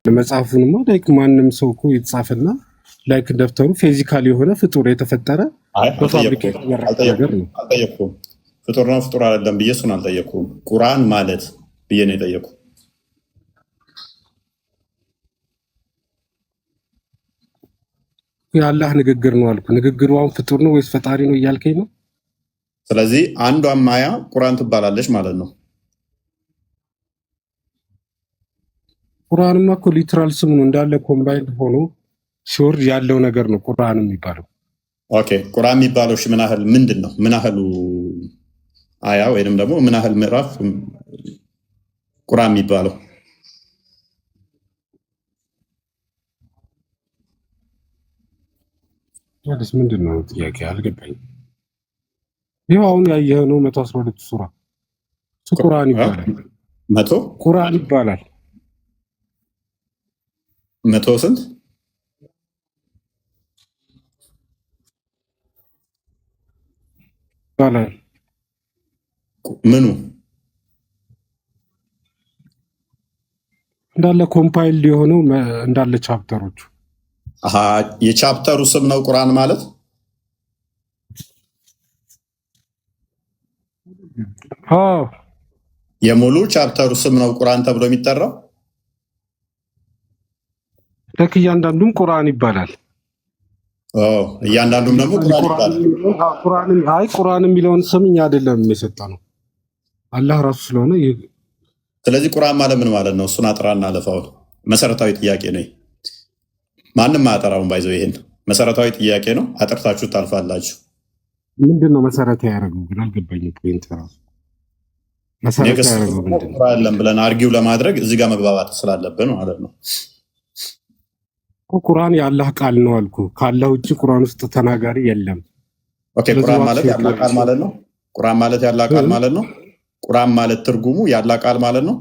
መጽሐፉንማ ላይክ ማንም ሰው እኮ የተጻፈና ላይክ ደብተሩ ፊዚካል የሆነ ፍጡር የተፈጠረ በፋብሪካ የተመረተ ነገር ነው። አልጠየኩም። ፍጡር ነው ፍጡር አይደለም ብዬ እሱን አልጠየኩም። ቁርአን ማለት ብዬ ነው የጠየኩ። የአላህ ንግግር ነው አልኩ። ንግግሩ አሁን ፍጡር ነው ወይስ ፈጣሪ ነው እያልከኝ ነው? ስለዚህ አንዷ ማያ ቁርአን ትባላለች ማለት ነው። ቁርአንማ እኮ ሊትራል ስም ነው እንዳለ ኮምባይንድ ሆኖ ሲወርድ ያለው ነገር ነው ቁርአን የሚባለው። ኦኬ ቁርአን የሚባለው እሺ ምን ያህል ምንድን ነው? ምን ያህሉ አያ ወይንም ደግሞ ምን ያህል ምዕራፍ ቁርአን የሚባለው? ያለስ ምንድን ነው ጥያቄ አልገባኝም። ይኸው አሁን ያየኸው 112 ሱራ እሱ ቁርአን ይባላል። መቶ ቁርአን ይባላል። መቶ ስንት ይባላል? ምኑ እንዳለ ኮምፓይልድ የሆነው እንዳለ ቻፕተሮቹ። የቻፕተሩ ስም ነው ቁርአን ማለት? አዎ የሙሉ ቻፕተሩ ስም ነው ቁርአን ተብሎ የሚጠራው? ልክ እያንዳንዱም ቁርአን ይባላል። እያንዳንዱም ደግሞ ቁርአን የሚለውን ስም እኛ አይደለም የሰጠነው አላህ ራሱ ስለሆነ። ስለዚህ ቁርአን ማለት ምን ማለት ነው? እሱን አጥራና አለፋው። መሰረታዊ ጥያቄ ነው። ማንም አያጠራውን ባይዘው። ይሄን መሰረታዊ ጥያቄ ነው። አጥርታችሁ ታልፋላችሁ። ምንድን ነው መሰረታዊ ያደረገው ግን አልገባኝም። ፖይንት ራሱ መሰረታዊ ያደረገው ምንድን ነው ብለን አርጊው ለማድረግ እዚህ ጋር መግባባት ስላለብን ማለት ነው። ቁርአን የአላህ ቃል ነው አልኩ። ካላህ ውጭ ቁርአን ውስጥ ተናጋሪ የለም። ኦኬ ቁርአን ማለት የአላህ ቃል ማለት ነው። ቁርአን ማለት የአላህ ቃል ማለት ነው። ቁርአን ማለት ትርጉሙ የአላህ ቃል ማለት ነው።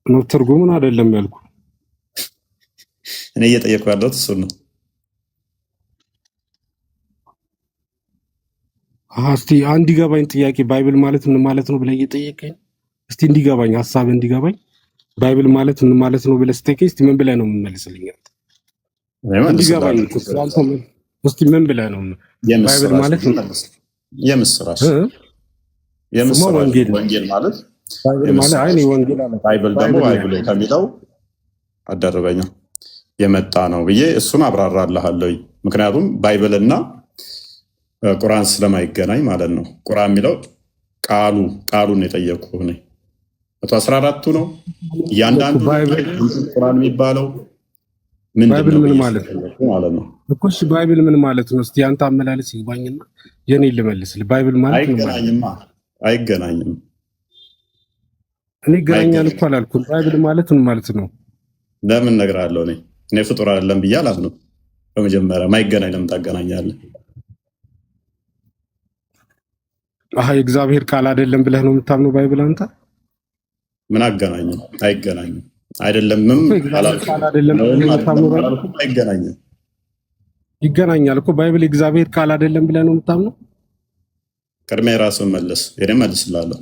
ነው ትርጉሙን አይደለም ያልኩ። እኔ እየጠየኩ ያለሁት እሱን ነው። እስቲ እንዲገባኝ ጥያቄ ባይብል ማለት ምን ማለት ነው ብለህ እየጠየቀኝ እስቲ እንዲገባኝ ሐሳብ እንዲገባኝ ባይብል ማለት ምን ማለት ነው ብለህ ስትጠይቀኝ እስቲ ምን ብለህ ነው የምመልስልኝ? እንዲገባኝ እስቲ ምን ብለህ ነው ባይብል ማለት የምስራች ወንጌል ማለት ባይብል ደግሞ ባይብል ከሚለው አደረበኛ የመጣ ነው ብዬ እሱን አብራራልሃለሁ። ምክንያቱም ባይብልና ቁርአን ስለማይገናኝ ማለት ነው። ቁርአን የሚለው ቃሉን የጠየቁህ ነው። 114ቱ ነው እያንዳንዱ ቁርአን የሚባለው ባይብል ምን ማለት ነው እኮ? እሺ ባይብል ምን ማለት ነው? እስቲ አንተ አመላለስ ይግባኝና የኔ ልመልስልህ። ባይብል ማለት ነው አይገናኝም። እኔ ይገናኛል እኮ አላልኩም። ባይብል ማለት ምን ማለት ነው? ለምን እነግርሃለሁ። እኔ ፍጡር አይደለም ብዬ አላምንም። በመጀመሪያ ማይገናኝ ለምን ታገናኛለህ? የእግዚአብሔር ቃል አይደለም ብለህ ነው የምታምነው ባይብል አንተ? ምን አገናኘው? አይገናኝም። አይደለምም አይገናኝም። ይገናኛል እኮ ባይብል የእግዚአብሔር ቃል አይደለም ብለህ ነው የምታምነው? ቅድሚያ የራስህን መልስ። እኔም መልስልሃለሁ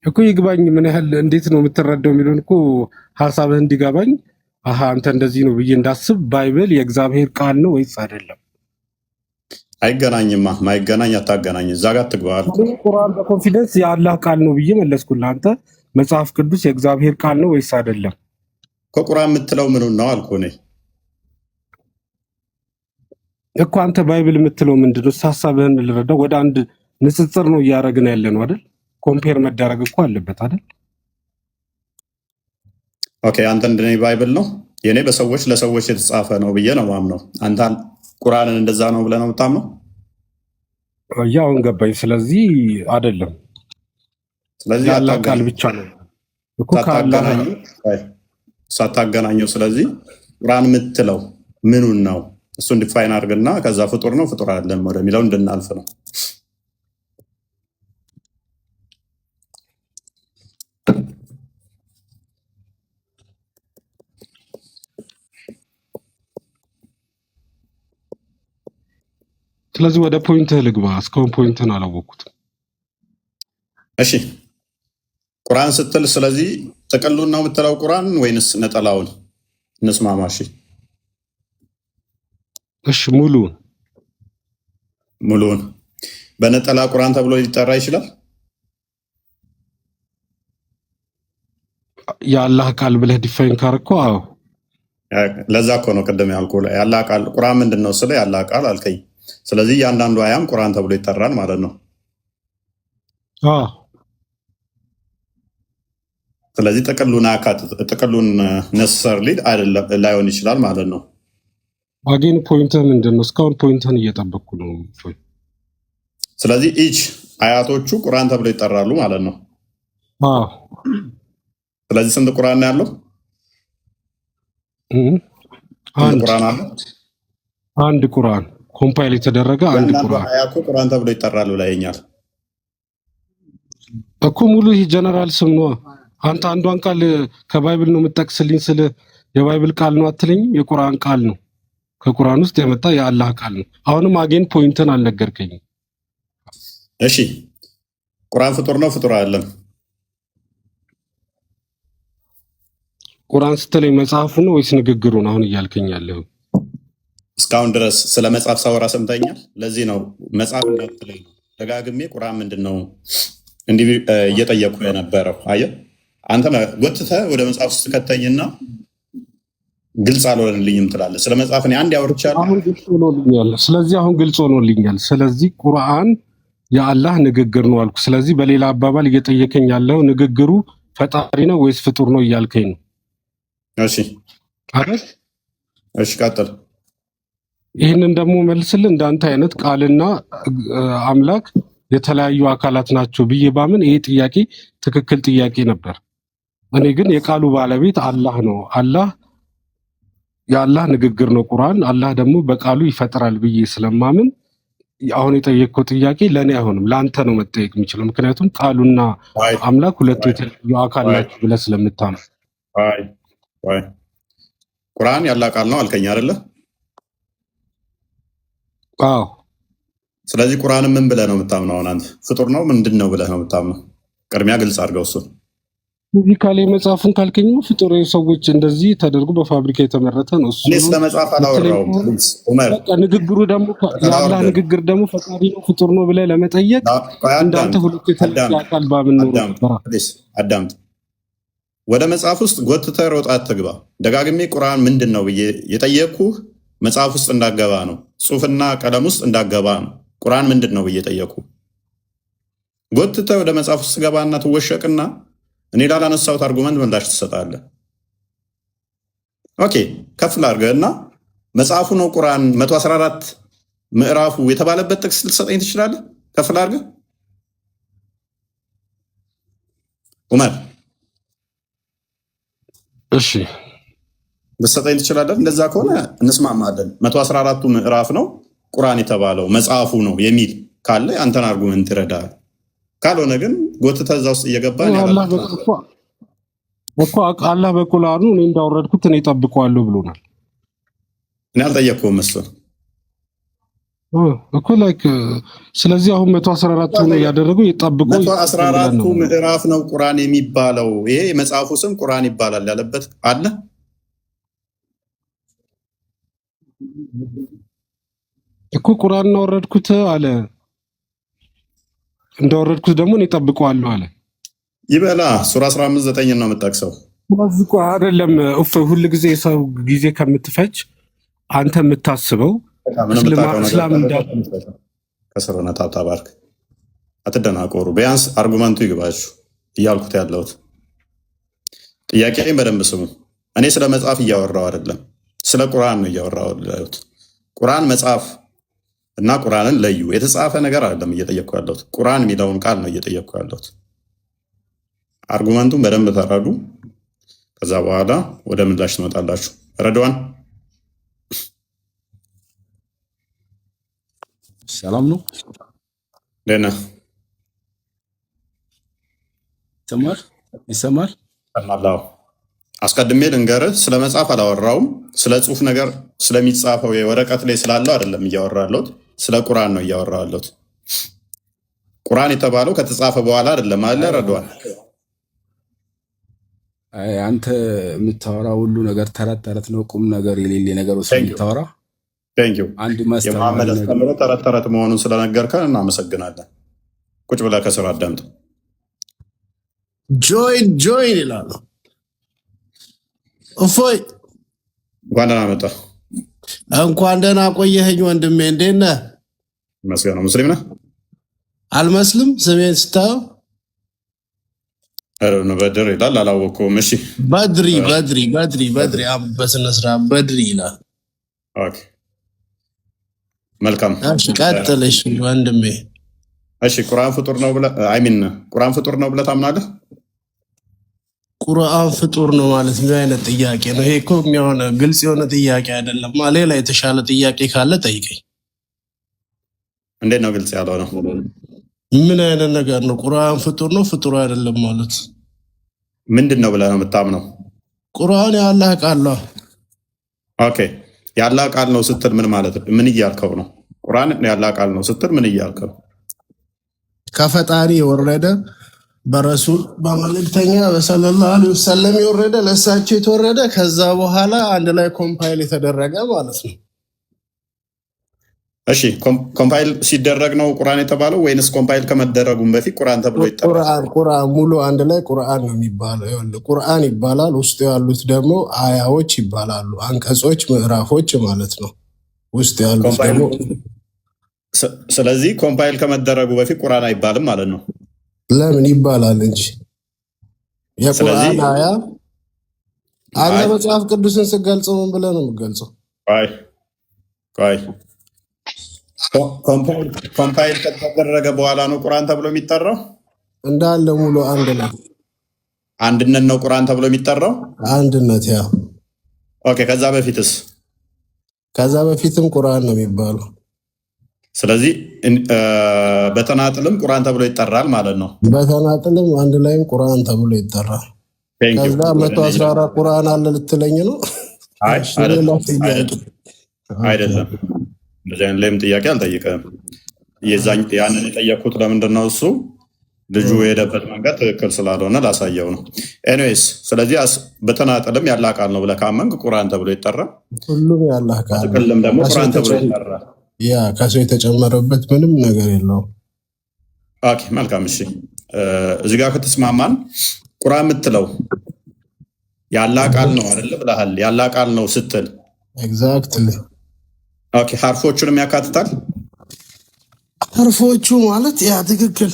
እኮ ይግባኝ። ምን ያህል እንዴት ነው የምትረዳው የሚለውን እኮ ሀሳብህ እንዲገባኝ አንተ እንደዚህ ነው ብዬ እንዳስብ ባይብል የእግዚአብሔር ቃል ነው ወይስ አይደለም? አይገናኝማ። ማይገናኝ አታገናኝ። እዛ ጋር ትግባል። ቁርአን በኮንፊደንስ የአላህ ቃል ነው ብዬ መለስኩልህ። አንተ መጽሐፍ ቅዱስ የእግዚአብሔር ቃል ነው ወይስ አይደለም? ከቁርአን የምትለው ምኑን ነው አልኩህ እኔ እኮ። አንተ ባይብል የምትለው ምንድን ነው? ሀሳብህን ልረዳው። ወደ አንድ ንጽጽር ነው እያደረግን ያለ ነው አይደል? ኮምፔር መደረግ እኮ አለበት አይደል? ኦኬ አንተ እንደኔ ባይብል ነው የኔ በሰዎች ለሰዎች የተጻፈ ነው ብዬ ነው ማምነው። አንተ ቁርአንን እንደዛ ነው ብለህ ነው የምታምነው? ያው ገባኝ። ስለዚህ አይደለም። ስለዚህ አላህ ቃል ብቻ ነው እኮ ሳታገናኘው። ስለዚህ ቁርአን የምትለው ምኑን ነው? እሱን ዲፋይን አድርግና ከዛ ፍጡር ነው ፍጡር አይደለም ወደሚለው እንድናልፍ ነው። ስለዚህ ወደ ፖይንትህ ልግባ። እስካሁን ፖይንትን አላወቅኩትም። እሺ ቁርአን ስትል ስለዚህ ጥቅሉን ነው የምትለው ቁርአን ወይንስ ነጠላውን? እንስማማ። እሺ ሙሉውን በነጠላ ቁርአን ተብሎ ሊጠራ ይችላል? የአላህ ቃል ብለህ ዲፋይን ካረከው፣ አዎ ለዛ እኮ ነው ቅድም ያልኩህ። የአላህ ቃል ቁርአን ምንድን ነው ስለ የአላህ ቃል አልከኝ። ስለዚህ እያንዳንዱ አያም ቁርአን ተብሎ ይጠራል ማለት ነው። ስለዚህ ጥቅሉን ነሰሰርሊ ላይሆን ይችላል ማለት ነው። አጌን ፖይንትህ ምንድን ነው? እስካሁን ፖይንትህን እየጠበቅኩ ነው። ስለዚህ ኢች አያቶቹ ቁርአን ተብሎ ይጠራሉ ማለት ነው። ስለዚህ ስንት ቁርአን ያለው? አንድ ቁርአን ኮምፓይል የተደረገ አንድ ቁርአን። አያቱ ቁርአን ተብሎ ይጠራሉ ብለኸኛል እኮ። ሙሉ ይህ ጀነራል ስም ነው። አንተ አንዷን ቃል ከባይብል ነው የምጠቅስልኝ ስለ የባይብል ቃል ነው አትለኝም? የቁርአን ቃል ነው፣ ከቁርአን ውስጥ የመጣ የአላህ ቃል ነው። አሁንም አጌን ፖይንትን አልነገርከኝም። እሺ ቁርአን ፍጡር ነው ፍጡር አይደለም? ቁርአን ስትለኝ መጽሐፉ ነው ወይስ ንግግሩ ነው አሁን እያልከኝ ያለው? እስካሁን ድረስ ስለ መጽሐፍ ሳወራ ሰምተኛል። ለዚህ ነው መጽሐፍ እንዳትለኝ ደጋግሜ ቁርአን ምንድን ነው እንዲህ እየጠየቁ የነበረው። አየህ አንተ ጎትተህ ወደ መጽሐፍ ውስጥ ከተኝና ግልጽ አልሆነልኝም ትላለህ። ስለ መጽሐፍ እኔ አንድ ያወርቻለሁ። አሁን ግልጽ ሆኖልኛል። ስለዚህ አሁን ግልጽ ሆኖልኛል። ስለዚህ ቁርአን የአላህ ንግግር ነው አልኩ። ስለዚህ በሌላ አባባል እየጠየቀኝ ያለው ንግግሩ ፈጣሪ ነው ወይስ ፍጡር ነው እያልከኝ ነው? እሺ አይደል? እሺ ቀጥል። ይህንን ደግሞ መልስልን። እንዳንተ አይነት ቃልና አምላክ የተለያዩ አካላት ናቸው ብዬ ባምን ይሄ ጥያቄ ትክክል ጥያቄ ነበር። እኔ ግን የቃሉ ባለቤት አላህ ነው፣ አላህ የአላህ ንግግር ነው ቁርአን፣ አላህ ደግሞ በቃሉ ይፈጥራል ብዬ ስለማምን አሁን የጠየቅከው ጥያቄ ለእኔ አይሆንም፣ ለአንተ ነው መጠየቅ የሚችለው። ምክንያቱም ቃሉና አምላክ ሁለቱ የተለያዩ አካል ናቸው ብለህ ስለምታምን። ቁርአን ያላህ ቃል ነው አልከኝ አይደለ? አዎ። ስለዚህ ቁርአንን ምን ብለህ ነው የምታምነው? አንተ ፍጡር ነው ምንድን ነው ብለህ ነው የምታምነው? ቅድሚያ ግልጽ አድርገው እሱን። ፊዚካሊ መጽሐፉን ካልከኝ ፍጡር ሰዎች እንደዚህ ተደርጎ በፋብሪካ የተመረተ ነው። እኔ ስለ መጽሐፍ አላወራሁም ዑመር። ንግግሩ ደግሞ የአላህ ንግግር ደግሞ ፈጣሪ ነው ፍጡር ነው ብለህ ለመጠየቅ እንዳንተ ሁለት የተለያየ አካል ባምን ነው። አዳምጥ። ወደ መጽሐፍ ውስጥ ጎትተህ ሮጣ አትግባ። ደጋግሜ ቁርአን ምንድን ነው ብዬ የጠየቅኩህ መጽሐፍ ውስጥ እንዳገባ ነው፣ ጽሁፍና ቀለም ውስጥ እንዳገባ ነው። ቁርአን ምንድን ነው ብዬ ጠየቅኩህ። ጎትተህ ወደ መጽሐፍ ውስጥ ገባና ትወሸቅና እኔ ላላነሳሁት አርጉመንት ምላሽ ትሰጣለህ። ኦኬ ከፍ ላድርገህና መጽሐፉ ነው ቁርአን 114 ምዕራፉ የተባለበት ጥቅስ ልትሰጠኝ ትችላለህ? ከፍ ላድርገህ ዑመር። እሺ ልትሰጠኝ ትችላለህ? እንደዛ ከሆነ እንስማማለን። 114ቱ ምዕራፍ ነው ቁርአን የተባለው መጽሐፉ ነው የሚል ካለ አንተን አርጉመንት ይረዳል። ካልሆነ ግን ጎትተህ እዛ ውስጥ እየገባን እኮ አላህ በቁርአኑ እኔ እንዳወረድኩት እኔ እጠብቀዋለሁ ብሎናል። እኔ አልጠየቅኩም እሱን እኮ ላይክ። ስለዚህ አሁን 114ቱ ነው ያደረገው የጠብቁ 114ቱ ምዕራፍ ነው ቁርአን የሚባለው። ይሄ የመጽሐፉ ስም ቁርአን ይባላል ያለበት አለ። እኮ ቁርአን እንዳወረድኩት አለ። እንዳወረድኩት ደግሞ እኔ እጠብቀዋለሁ አለ። ይበላ ሱራ 15:9 ነው የምጠቅሰው። ማዝቆ አይደለም ሁሉ ጊዜ ሰው ጊዜ ከምትፈጅ አንተ የምታስበው እስላም ከስሮነ ታብታባርክ አትደናቆሩ። ቢያንስ አርጉመንቱ ይግባችሁ እያልኩት ያለሁት ጥያቄን በደንብ ስሙ። እኔ ስለ መጽሐፍ እያወራው አይደለም፣ ስለ ቁርአን ነው እያወራው ያለሁት። ቁርአን መጽሐፍ እና ቁርአንን ለዩ። የተጻፈ ነገር አይደለም እየጠየቅኩ ያለሁት፣ ቁርአን የሚለውን ቃል ነው እየጠየቅኩ ያለሁት። አርጉመንቱን በደንብ ተረዱ። ከዛ በኋላ ወደ ምላሽ ትመጣላችሁ። ረድዋን ሰላም ነው? ደህና ይሰማል? አስቀድሜ ልንገርህ፣ ስለ መጽሐፍ አላወራውም። ስለ ጽሁፍ ነገር ስለሚጻፈው የወረቀት ላይ ስላለው አይደለም እያወራ ያለሁት፣ ስለ ቁርአን ነው እያወራ ያለሁት። ቁርአን የተባለው ከተጻፈ በኋላ አይደለም አለ ረድዋን። አንተ የምታወራው ሁሉ ነገር ተረት ተረት ነው፣ ቁም ነገር የሌለ ነገር ውስጥ የምታወራ አንድ የመሐመድ አስተምሮ ተረት ተረት መሆኑን ስለነገርከን እናመሰግናለን። ቁጭ ብለህ ከስራ አዳምጥ። ጆይን ይላሉ። እፎይ እንኳን ደህና መጣህ። እንኳን ደህና ቆየኸኝ ወንድሜ። እንዴት ነህ? መስገን ነው። ሙስሊም ነህ? አልመስልም። ስሜን ስታየው በድር ይላል። አላወቅሁም። እሺ በድሪ በስነ ስርዓት በድሪ ይላል። መልካም ቀጥልሽ ወንድሜ። እሺ ቁርአን ፍጡር ነው ብለህ ቁርአን ፍጡር ነው ብለህ ታምናለህ? ቁርአን ፍጡር ነው ማለት ምን አይነት ጥያቄ ነው ይሄ? እኮ የሆነ ግልጽ የሆነ ጥያቄ አይደለም። ሌላ የተሻለ ጥያቄ ካለ ጠይቀኝ። እንዴት ነው ግልጽ ያለው ነው? ምን አይነት ነገር ነው? ቁርአን ፍጡር ነው ፍጡር አይደለም ማለት ምንድን ነው ብለህ ነው የምታምነው? ቁርአን የአላህ ቃል ነው። ኦኬ የአላህ ቃል ነው ስትል ምን ማለት ነው? ምን እያልከው ነው? ቁርአን የአላህ ቃል ነው ስትል ምን እያልከው? ከፈጣሪ የወረደ በረሱል በመልእክተኛ በሰለላሁ ዐለይሂ ወሰለም የወረደ ለእሳቸው የተወረደ ከዛ በኋላ አንድ ላይ ኮምፓይል የተደረገ ማለት ነው። እሺ ኮምፓይል ሲደረግ ነው ቁርአን የተባለው ወይንስ ኮምፓይል ከመደረጉም በፊት ቁርአን ተብሎ ይጠራል? ቁርአን ሙሉ አንድ ላይ ቁርአን ነው የሚባለው። ቁርአን ይባላል። ውስጡ ያሉት ደግሞ አያዎች ይባላሉ። አንቀጾች፣ ምዕራፎች ማለት ነው ውስጥ ያሉት ደግሞ። ስለዚህ ኮምፓይል ከመደረጉ በፊት ቁርአን አይባልም ማለት ነው? ለምን ይባላል እንጂ የቁርአን አያ። አንተ መጽሐፍ ቅዱስን ስትገልጸው ምን ብለህ ነው የምትገልጸው? ቆይ ኮምፓይል ከተደረገ በኋላ ነው ቁርአን ተብሎ የሚጠራው? እንዳለ ሙሉ አንድ ነው። አንድነት ነው ቁርአን ተብሎ የሚጠራው? አንድነት ያ። ኦኬ ከዛ በፊትስ? ከዛ በፊትም ቁርአን ነው የሚባለው። ስለዚህ በተናጥልም ቁርአን ተብሎ ይጠራል ማለት ነው? በተናጥልም አንድ ላይም ቁርአን ተብሎ ይጠራል። ከዛ 114 ቁርአን አለ ልትለኝ ነው? አይደለም እንደዚህ አይነት ላይም ጥያቄ አልጠይቅም። ያንን የጠየቅኩት ለምንድን ነው? እሱ ልጁ የሄደበት መንገድ ትክክል ስላልሆነ ላሳየው ነው። ኤኒዌይስ ስለዚህ በተናጠልም ያላህ ቃል ነው ብለህ ካመንክ ቁርአን ተብሎ ይጠራል። ሁሉም ያላህ ቃል ነው። ጥቅልም ደግሞ ቁርአን ተብሎ ይጠራል። ያ ከሰው የተጨመረበት ምንም ነገር የለውም። ኦኬ መልካም። እሺ እዚህ ጋር ከተስማማን ቁርአን የምትለው ያላህ ቃል ነው አይደለ ብለሃል። ያላህ ቃል ነው ስትል ኤግዛክትሊ ኦኬ ሐርፎቹንም ያካትታል? ሐርፎቹ ማለት ያ ትክክል።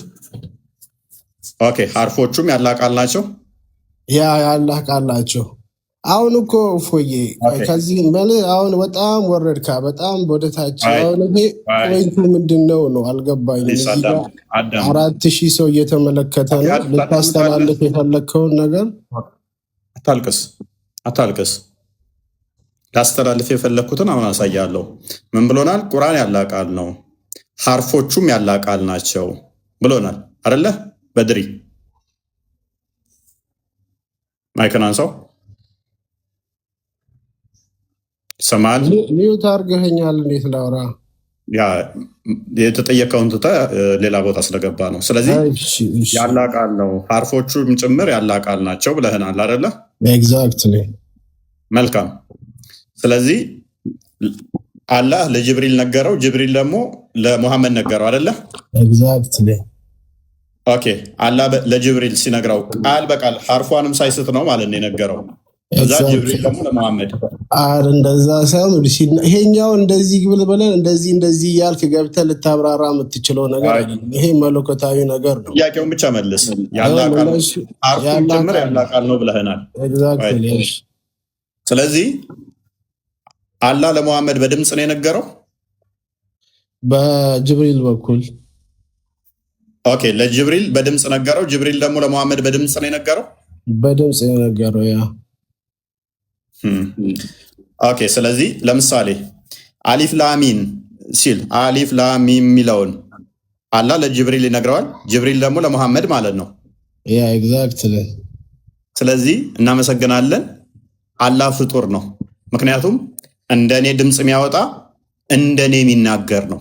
ኦኬ ሐርፎቹም ያላህ ቃል ናቸው? ያ ያላህ ቃል ናቸው። አሁን እኮ ፎዬ ከዚህ ማለት አሁን በጣም ወረድካ፣ በጣም ወደታች። አሁን ይሄ ፖይንቱ ምንድነው ነው አልገባኝም። 4000 ሰው እየተመለከተ ነው። ልታስተላልፍ የፈለከውን ነገር አታልቅስ። ላስተላልፍ የፈለኩትን አሁን አሳያለሁ። ምን ብሎናል? ቁርአን ያላህ ቃል ነው፣ ሐርፎቹም ያላህ ቃል ናቸው ብሎናል አይደለ? በድሪ ማይክን አንሳው። ሰማል ሚውት አድርገኸኛል። እንዴት ላውራ? ያ የተጠየቀውን ትተህ ሌላ ቦታ ስለገባ ነው። ስለዚህ ያላህ ቃል ነው፣ ሐርፎቹም ጭምር ያላህ ቃል ናቸው ብለህናል አይደለ? ኤግዛክትሊ። መልካም። ስለዚህ አላህ ለጅብሪል ነገረው፣ ጅብሪል ደግሞ ለሙሐመድ ነገረው አይደለ? ኤግዛክትሊ። ኦኬ አላህ ለጅብሪል ሲነግረው ቃል በቃል ሐርፏንም ሳይስት ነው ማለት ነው የነገረው። እዛ ጅብሪል ደግሞ ለሙሐመድ እንደዛ ሳይሆን ይሄኛው እንደዚህ ብለን እንደዚህ እያልክ ገብተህ ልታብራራ የምትችለው ነገር አይደለም። ይሄ መለኮታዊ ነገር ነው። ጥያቄውን ብቻ መልስ። ያላህ ቃል ሐርፉም ጭምር ያላህ ቃል ነው ብለህናል። ኤግዛክትሊ። ስለዚህ አላህ ለሙሐመድ በድምፅ ነው የነገረው? በጅብሪል በኩል ኦኬ ለጅብሪል በድምፅ ነገረው። ጅብሪል ደግሞ ለሙሐመድ በድምፅ ነው የነገረው? በድምፅ ነው የነገረው። ያ ኦኬ ስለዚህ ለምሳሌ አሊፍ ላሚን ሲል አሊፍ ላሚን የሚለውን አላህ ለጅብሪል ይነግረዋል፣ ጅብሪል ደግሞ ለሙሐመድ ማለት ነው። ያ ኤግዛክትሊ። ስለዚህ እናመሰግናለን። አላህ ፍጡር ነው፣ ምክንያቱም እንደኔ ድምፅ የሚያወጣ እንደኔ የሚናገር ነው።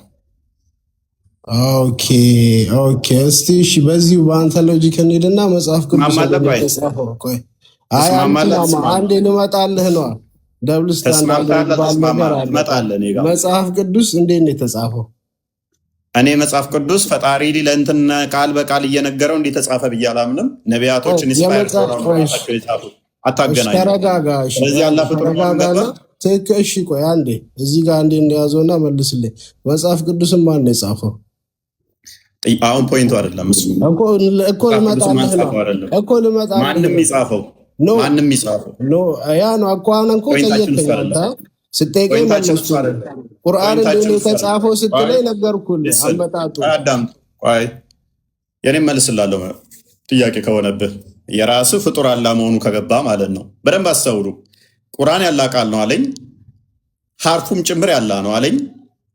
ኦኬ እስቲ እሺ፣ በዚሁ በአንተ ሎጂክ እንሂድና መጽሐፍ ቅዱስ አይ ተስማማለህ? አንዴ ልመጣልህ ነው። ደብል ስታንዳርድ ባል ነገር አለ። መጽሐፍ ቅዱስ እንዴት ነው የተጻፈው? እኔ መጽሐፍ ቅዱስ ፈጣሪ ለእንትን ቃል በቃል እየነገረው እንዴት ተጻፈ ብዬ አላምንም። ነቢያቶችን ኢንስፓየር ሆነው የጻፉት አታገናኝ። ተረጋጋ። ስለዚህ ያላ ፍጥረጋጋና እሺ ቆይ አንዴ እዚህ ጋር አንዴ እንያዘውና መልስልኝ። መጽሐፍ ቅዱስን ማን ነው የጻፈው? አሁን ፖይንቱ አይደለም እሱ እኮ ልመጣልህ ነው እኮ ልመጣልህ። ማንም ይጻፈው ማንም ይጻፈው ያ ነው እኮ አሁን እኮ ጠየቀኝ። አንተ ስጠይቀኝ መለስኩ። ቁርአን እንዴት ነው የተጻፈው ስትለኝ ነገርኩልህ። አመጣጡ አዳምጥ። ቆይ የኔን መልስላለሁ። ጥያቄ ከሆነብህ የራስህ ፍጡር አላህ መሆኑ ከገባ ማለት ነው። በደንብ አስተውሉ። ቁርአን ያላህ ቃል ነው አለኝ። ሐርፉም ጭምር ያላህ ነው አለኝ።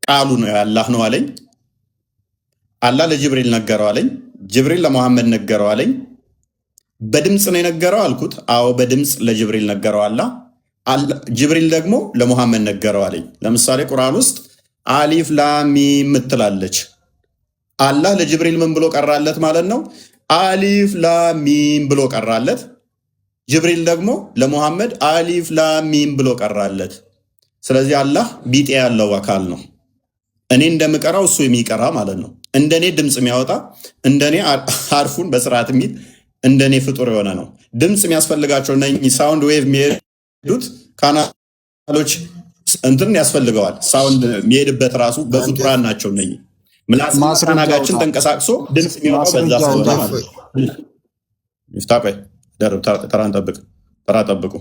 ቃሉ ነው ያላህ ነው አለኝ። አላህ ለጅብሪል ነገረው አለኝ። ጅብሪል ለሙሐመድ ነገረው አለኝ። በድምፅ ነው የነገረው አልኩት። አዎ በድምፅ ለጅብሪል ነገረው አላህ። ጅብሪል ደግሞ ለሙሐመድ ነገረው አለኝ። ለምሳሌ ቁርአን ውስጥ አሊፍ ላም ሚም ምትላለች። አላህ ለጅብሪል ምን ብሎ ቀራለት ማለት ነው? አሊፍ ላም ሚም ብሎ ቀራለት። ጅብሪል ደግሞ ለሙሐመድ አሊፍ ላም ሚም ብሎ ቀራለት። ስለዚህ አላህ ቢጤ ያለው አካል ነው። እኔ እንደምቀራው እሱ የሚቀራ ማለት ነው። እንደኔ ድምፅ የሚያወጣ እንደኔ ሐርፉን በስርዓት የሚል እንደኔ ፍጡር የሆነ ነው። ድምፅ የሚያስፈልጋቸው ሳውንድ ዌቭ የሚሄዱት ካናሎች እንትን ያስፈልገዋል። ሳውንድ የሚሄድበት ራሱ በፍጡራን ናቸው። እነ ምላስና ተናጋችን ተንቀሳቅሶ ድምፅ የሚወጣው በዛ ስለሆነ ማለት ነው። ይፍታቆይ ደርብ ተራ ጠብቁ።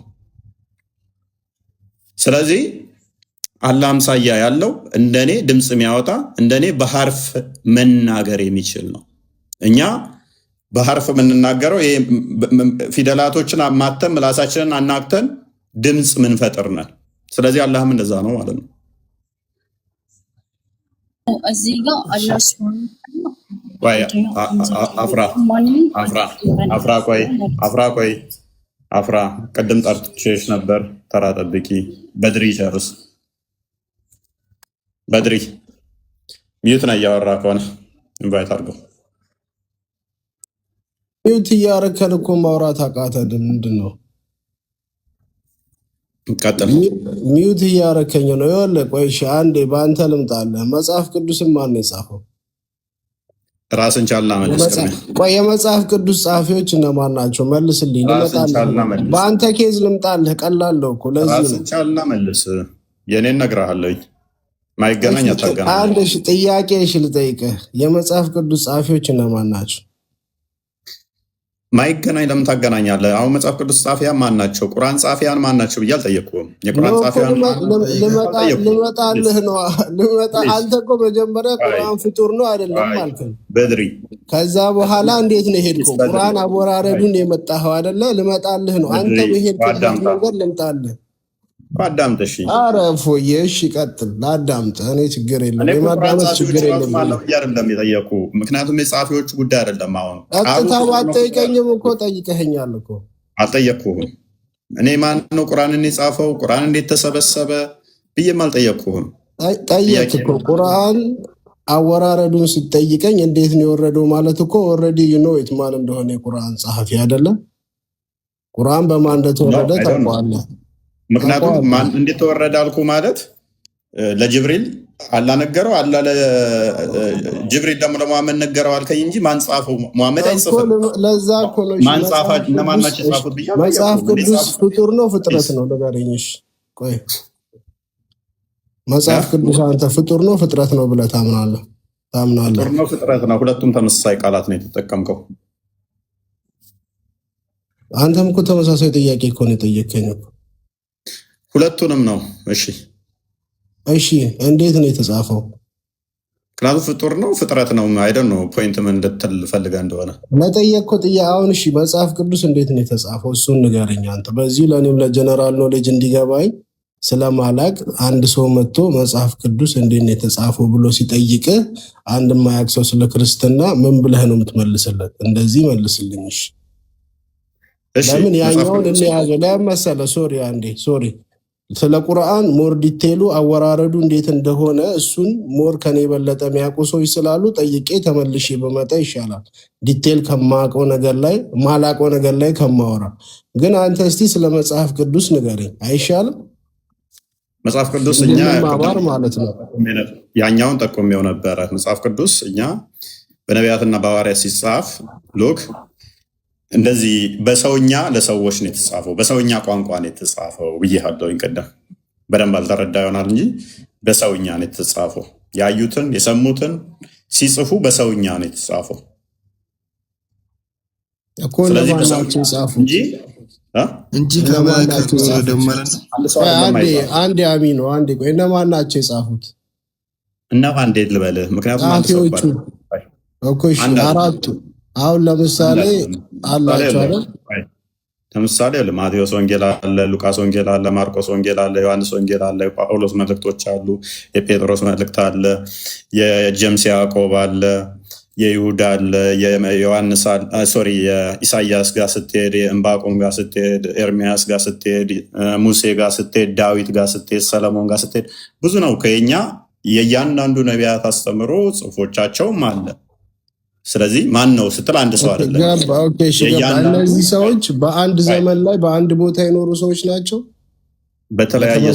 ስለዚህ አላህ አምሳያ ያለው እንደኔ ድምፅ የሚያወጣ እንደኔ በሐርፍ መናገር የሚችል ነው። እኛ በሐርፍ የምንናገረው ፊደላቶችን አማተን ምላሳችንን አናክተን ድምፅ ምንፈጥር ነን። ስለዚህ አላህም እንደዛ ነው ማለት ነው። እዚህ ጋር አላህ አፍራ ቅድም ጠርቼሽ ነበር። ተራ ጠብቂ። በድሪ ጨርስ። በድሪ ሚዩት ነው እያወራ ከሆነ ኢንቫይት አድርገው። ሚዩት እያረከን እኮ ማውራት አቃተን። ምንድን ነው? ቀጥል። ሚዩት እያረከኝ ነው። ይኸውልህ ቆይ እሺ አንዴ በአንተ ልምጣለህ። መጽሐፍ ቅዱስን ማን ነው የጻፈው? ራስን ቻልና መልስ። ቆይ የመጽሐፍ ቅዱስ ጸሐፊዎች እነማን ናቸው? መልስልኝ። ልመጣልህ። በአንተ ኬዝ ልምጣልህ። ቀላለሁ እኮ ለዚህ ነው። ራስን ቻልና መልስ። የኔን እነግርሃለሁ። ማይገናኝ አታገናኝ። አንድ ጥያቄ ልጠይቅህ። የመጽሐፍ ቅዱስ ጸሐፊዎች እነማን ናቸው? ማይገናኝ ለምን ታገናኛለህ? አሁን መጽሐፍ ቅዱስ ጸሐፊያን ማን ናቸው? ቁርአን ጸሐፊያን ማን ናቸው ብዬ አልጠየቅኩም። የቁርአን ጸሐፊያን ልመጣልህ ነው። አንተ እኮ መጀመሪያ ቁርአን ፍጡር ነው አይደለም አልከኝ በድሪ። ከዛ በኋላ እንዴት ነው ሄድከው? ቁርአን አወራረዱን የመጣኸው አይደለ? ልመጣልህ ነው። አንተ በሄድክበት መንገድ ልምጣልህ። አዳምጥ። እሺ ኧረ እፎዬ እሺ ቀጥል። ላዳምጥ። እኔ ችግር የለም። የማዳመጥ ችግር የለም። አይደለም የጠየቁ ምክንያቱም የጸሐፊዎቹ ጉዳይ አይደለም። አሁን ቀጥታ ባትጠይቀኝም እኮ ጠይቀኸኛል እኮ። አልጠየቅኩህም። እኔ ማን ነው ቁርአንን የጻፈው ቁርአን እንዴት ተሰበሰበ ብዬም አልጠየቅኩህም። ጠየቅ እኮ ቁርአን አወራረዱን ስትጠይቀኝ እንዴት ነው የወረደው ማለት እኮ ኦልሬዲ ዩ ኖ ኢት ማን እንደሆነ የቁርአን ጸሐፊ አይደለም። ቁርአን በማን እንደተወረደ ታውቀዋለህ። ምክንያቱም ማን እንዴት ተወረደ አልኩ ማለት ለጅብሪል አላህ ነገረው። አላህ ለጅብሪል ደግሞ ለሙሐመድ ነገረው አልከኝ እንጂ ማን ጻፈው? ሙሐመድ አይጽፍም። ለዛ እኮ ነው ማን ጻፋች እነማን ናቸው የጻፉት ብያለሁ። መጽሐፍ ቅዱስ ፍጡር ነው ፍጥረት ነው? ንገረኝ። እሺ ቆይ መጽሐፍ ቅዱስ አንተ ፍጡር ነው ፍጥረት ነው ብለህ ታምናለህ? ፍጡር ነው ፍጥረት ነው፣ ሁለቱም ተመሳሳይ ቃላት ነው የተጠቀምከው። አንተም እኮ ተመሳሳይ ጥያቄ እኮ ነው የጠየቀኝ እኮ። ሁለቱንም ነው። እሺ እንዴት ነው የተጻፈው? ምክንያቱም ፍጡር ነው ፍጥረት ነው አይደል ነው ፖይንት ምን እንድትል ፈልገህ እንደሆነ ለጠየቅኩ አሁን እሺ መጽሐፍ ቅዱስ እንዴት ነው የተጻፈው? እሱን ንገረኝ አንተ። በዚህ ለእኔም ለጀነራል ኖሌጅ እንዲገባኝ ስለማላቅ አንድ ሰው መጥቶ መጽሐፍ ቅዱስ እንዴት ነው የተጻፈው ብሎ ሲጠይቅ አንድ የማያውቅ ሰው ስለ ክርስትና ምን ብለህ ነው የምትመልስለት? እንደዚህ መልስልኝ። እሺ ለምን ያኛውን እንያዘ ለምን መሰለህ? ሶሪ ስለ ቁርአን ሞር ዲቴሉ አወራረዱ እንዴት እንደሆነ እሱን ሞር ከኔ የበለጠ የሚያውቁ ሰዎች ስላሉ ጠይቄ ተመልሼ በመጣ ይሻላል። ዲቴል ከማውቀው ነገር ላይ ማላውቀው ነገር ላይ ከማወራ። ግን አንተ እስቲ ስለ መጽሐፍ ቅዱስ ንገረኝ አይሻልም? መጽሐፍ ቅዱስ እኛ ማባር ማለት ነው። ያኛውን ጠቆሜው ነበረ። መጽሐፍ ቅዱስ እኛ በነቢያትና በሐዋርያት ሲጻፍ ሉክ እንደዚህ በሰውኛ ለሰዎች ነው የተጻፈው፣ በሰውኛ ቋንቋ ነው የተጻፈው ብዬሃለሁ። ቀደም በደንብ አልተረዳ ይሆናል እንጂ በሰውኛ ነው የተጻፈው። ያዩትን የሰሙትን ሲጽፉ በሰውኛ ነው የተጻፈው እኮ። ለማናቸው ጻፉ እንጂ ከማናቸው ደመረን አንዴ አሚኖ አንዴ ቆይ፣ እነማናቸው የጻፉት? እና አንዴ ልበልህ፣ ምክንያቱም አንድ ሰው እኮ አራቱ አሁን ለምሳሌ አላቸው አይደል? ለምሳሌ ማቴዎስ ወንጌል አለ፣ ሉቃስ ወንጌል አለ፣ ማርቆስ ወንጌል አለ፣ ዮሐንስ ወንጌል አለ፣ የጳውሎስ መልእክቶች አሉ፣ የጴጥሮስ መልእክት አለ፣ የጀምስ ያዕቆብ አለ፣ የይሁዳ አለ፣ የዮሐንስ ሶሪ የኢሳያስ ጋር ስትሄድ፣ የእምባቆም ጋር ስትሄድ፣ ኤርሚያስ ጋር ስትሄድ፣ ሙሴ ጋር ስትሄድ፣ ዳዊት ጋር ስትሄድ፣ ሰለሞን ጋር ስትሄድ ብዙ ነው። ከኛ የእያንዳንዱ ነቢያት አስተምሮ ጽሁፎቻቸውም አለ። ስለዚህ ማን ነው ስትል አንድ ሰው አይደለም። እነዚህ ሰዎች በአንድ ዘመን ላይ በአንድ ቦታ የኖሩ ሰዎች ናቸው። በተለያየ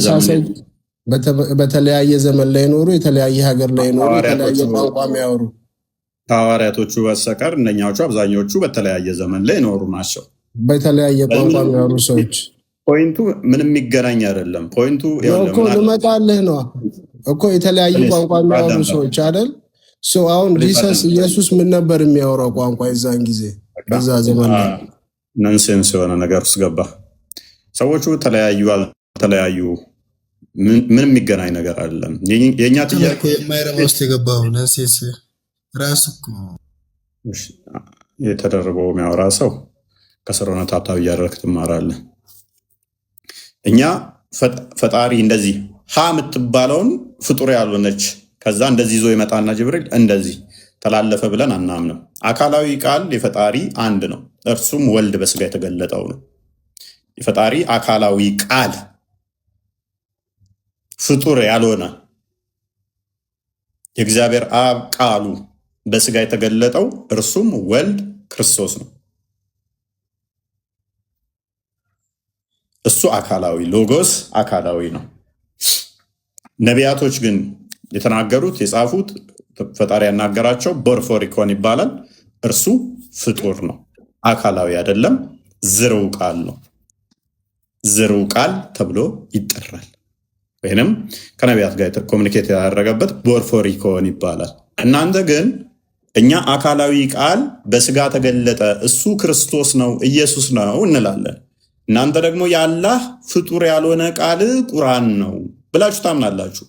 ዘመን ላይ የኖሩ፣ የተለያየ ሀገር ላይ የኖሩ፣ የተለያየ ቋንቋ የሚያወሩ ከሐዋርያቶቹ በስተቀር እነኛዎቹ አብዛኞቹ በተለያየ ዘመን ላይ የኖሩ ናቸው። በተለያየ ቋንቋ የሚያወሩ ሰዎች ፖይንቱ ምንም የሚገናኝ አይደለም። ፖይንቱ እኮ ልመጣልህ ነው እኮ የተለያዩ ቋንቋ የሚያወሩ ሰዎች አይደል? አሁን ጂሰስ ኢየሱስ ምን ነበር የሚያወራው ቋንቋ የዛን ጊዜ በዛ ዘመን ላይ? ነንሴንስ የሆነ ነገር ውስጥ ገባ። ሰዎቹ ተለያዩ አልተለያዩ ምንም የሚገናኝ ነገር አይደለም። የኛ ጥያቄ የማይረባ ውስጥ የገባው ነንሴንስ ራሱ የተደረገው የሚያወራ ሰው ከስሮነ ታብታብ እያደረግህ ትማራለህ። እኛ ፈጣሪ እንደዚህ ሀ የምትባለውን ፍጡር ያልሆነች ከዛ እንደዚህ ይዞ ይመጣና ጅብሪል እንደዚህ ተላለፈ ብለን አናምንም። አካላዊ ቃል የፈጣሪ አንድ ነው፣ እርሱም ወልድ በስጋ የተገለጠው ነው። የፈጣሪ አካላዊ ቃል ፍጡር ያልሆነ የእግዚአብሔር አብ ቃሉ በስጋ የተገለጠው እርሱም ወልድ ክርስቶስ ነው። እሱ አካላዊ ሎጎስ አካላዊ ነው። ነቢያቶች ግን የተናገሩት የጻፉት ፈጣሪ ያናገራቸው ቦርፎሪኮን ይባላል። እርሱ ፍጡር ነው፣ አካላዊ አይደለም። ዝርው ቃል ነው። ዝርው ቃል ተብሎ ይጠራል። ወይንም ከነቢያት ጋር ኮሚኒኬት ያደረገበት ቦርፎሪኮን ይባላል። እናንተ ግን እኛ አካላዊ ቃል በስጋ ተገለጠ፣ እሱ ክርስቶስ ነው፣ ኢየሱስ ነው እንላለን። እናንተ ደግሞ የአላህ ፍጡር ያልሆነ ቃል ቁርአን ነው ብላችሁ ታምናላችሁ።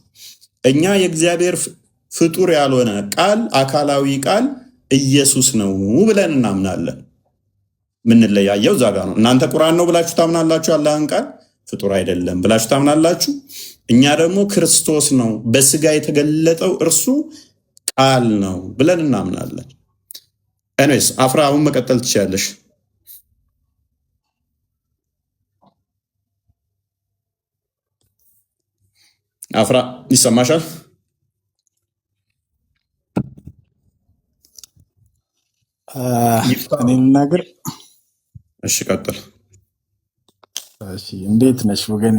እኛ የእግዚአብሔር ፍጡር ያልሆነ ቃል አካላዊ ቃል ኢየሱስ ነው ብለን እናምናለን። ምንለያየው እዛ ጋ ነው። እናንተ ቁርአን ነው ብላችሁ ታምናላችሁ፣ ያላህን ቃል ፍጡር አይደለም ብላችሁ ታምናላችሁ። እኛ ደግሞ ክርስቶስ ነው በስጋ የተገለጠው እርሱ ቃል ነው ብለን እናምናለን። ኤኒዌይስ አፍራ አሁን መቀጠል ትችላለሽ። አፍራ ይሰማሻል? እኔ ልናገር? እሺ ቀጥል። እሺ እንዴት ነሽ ወገኔ?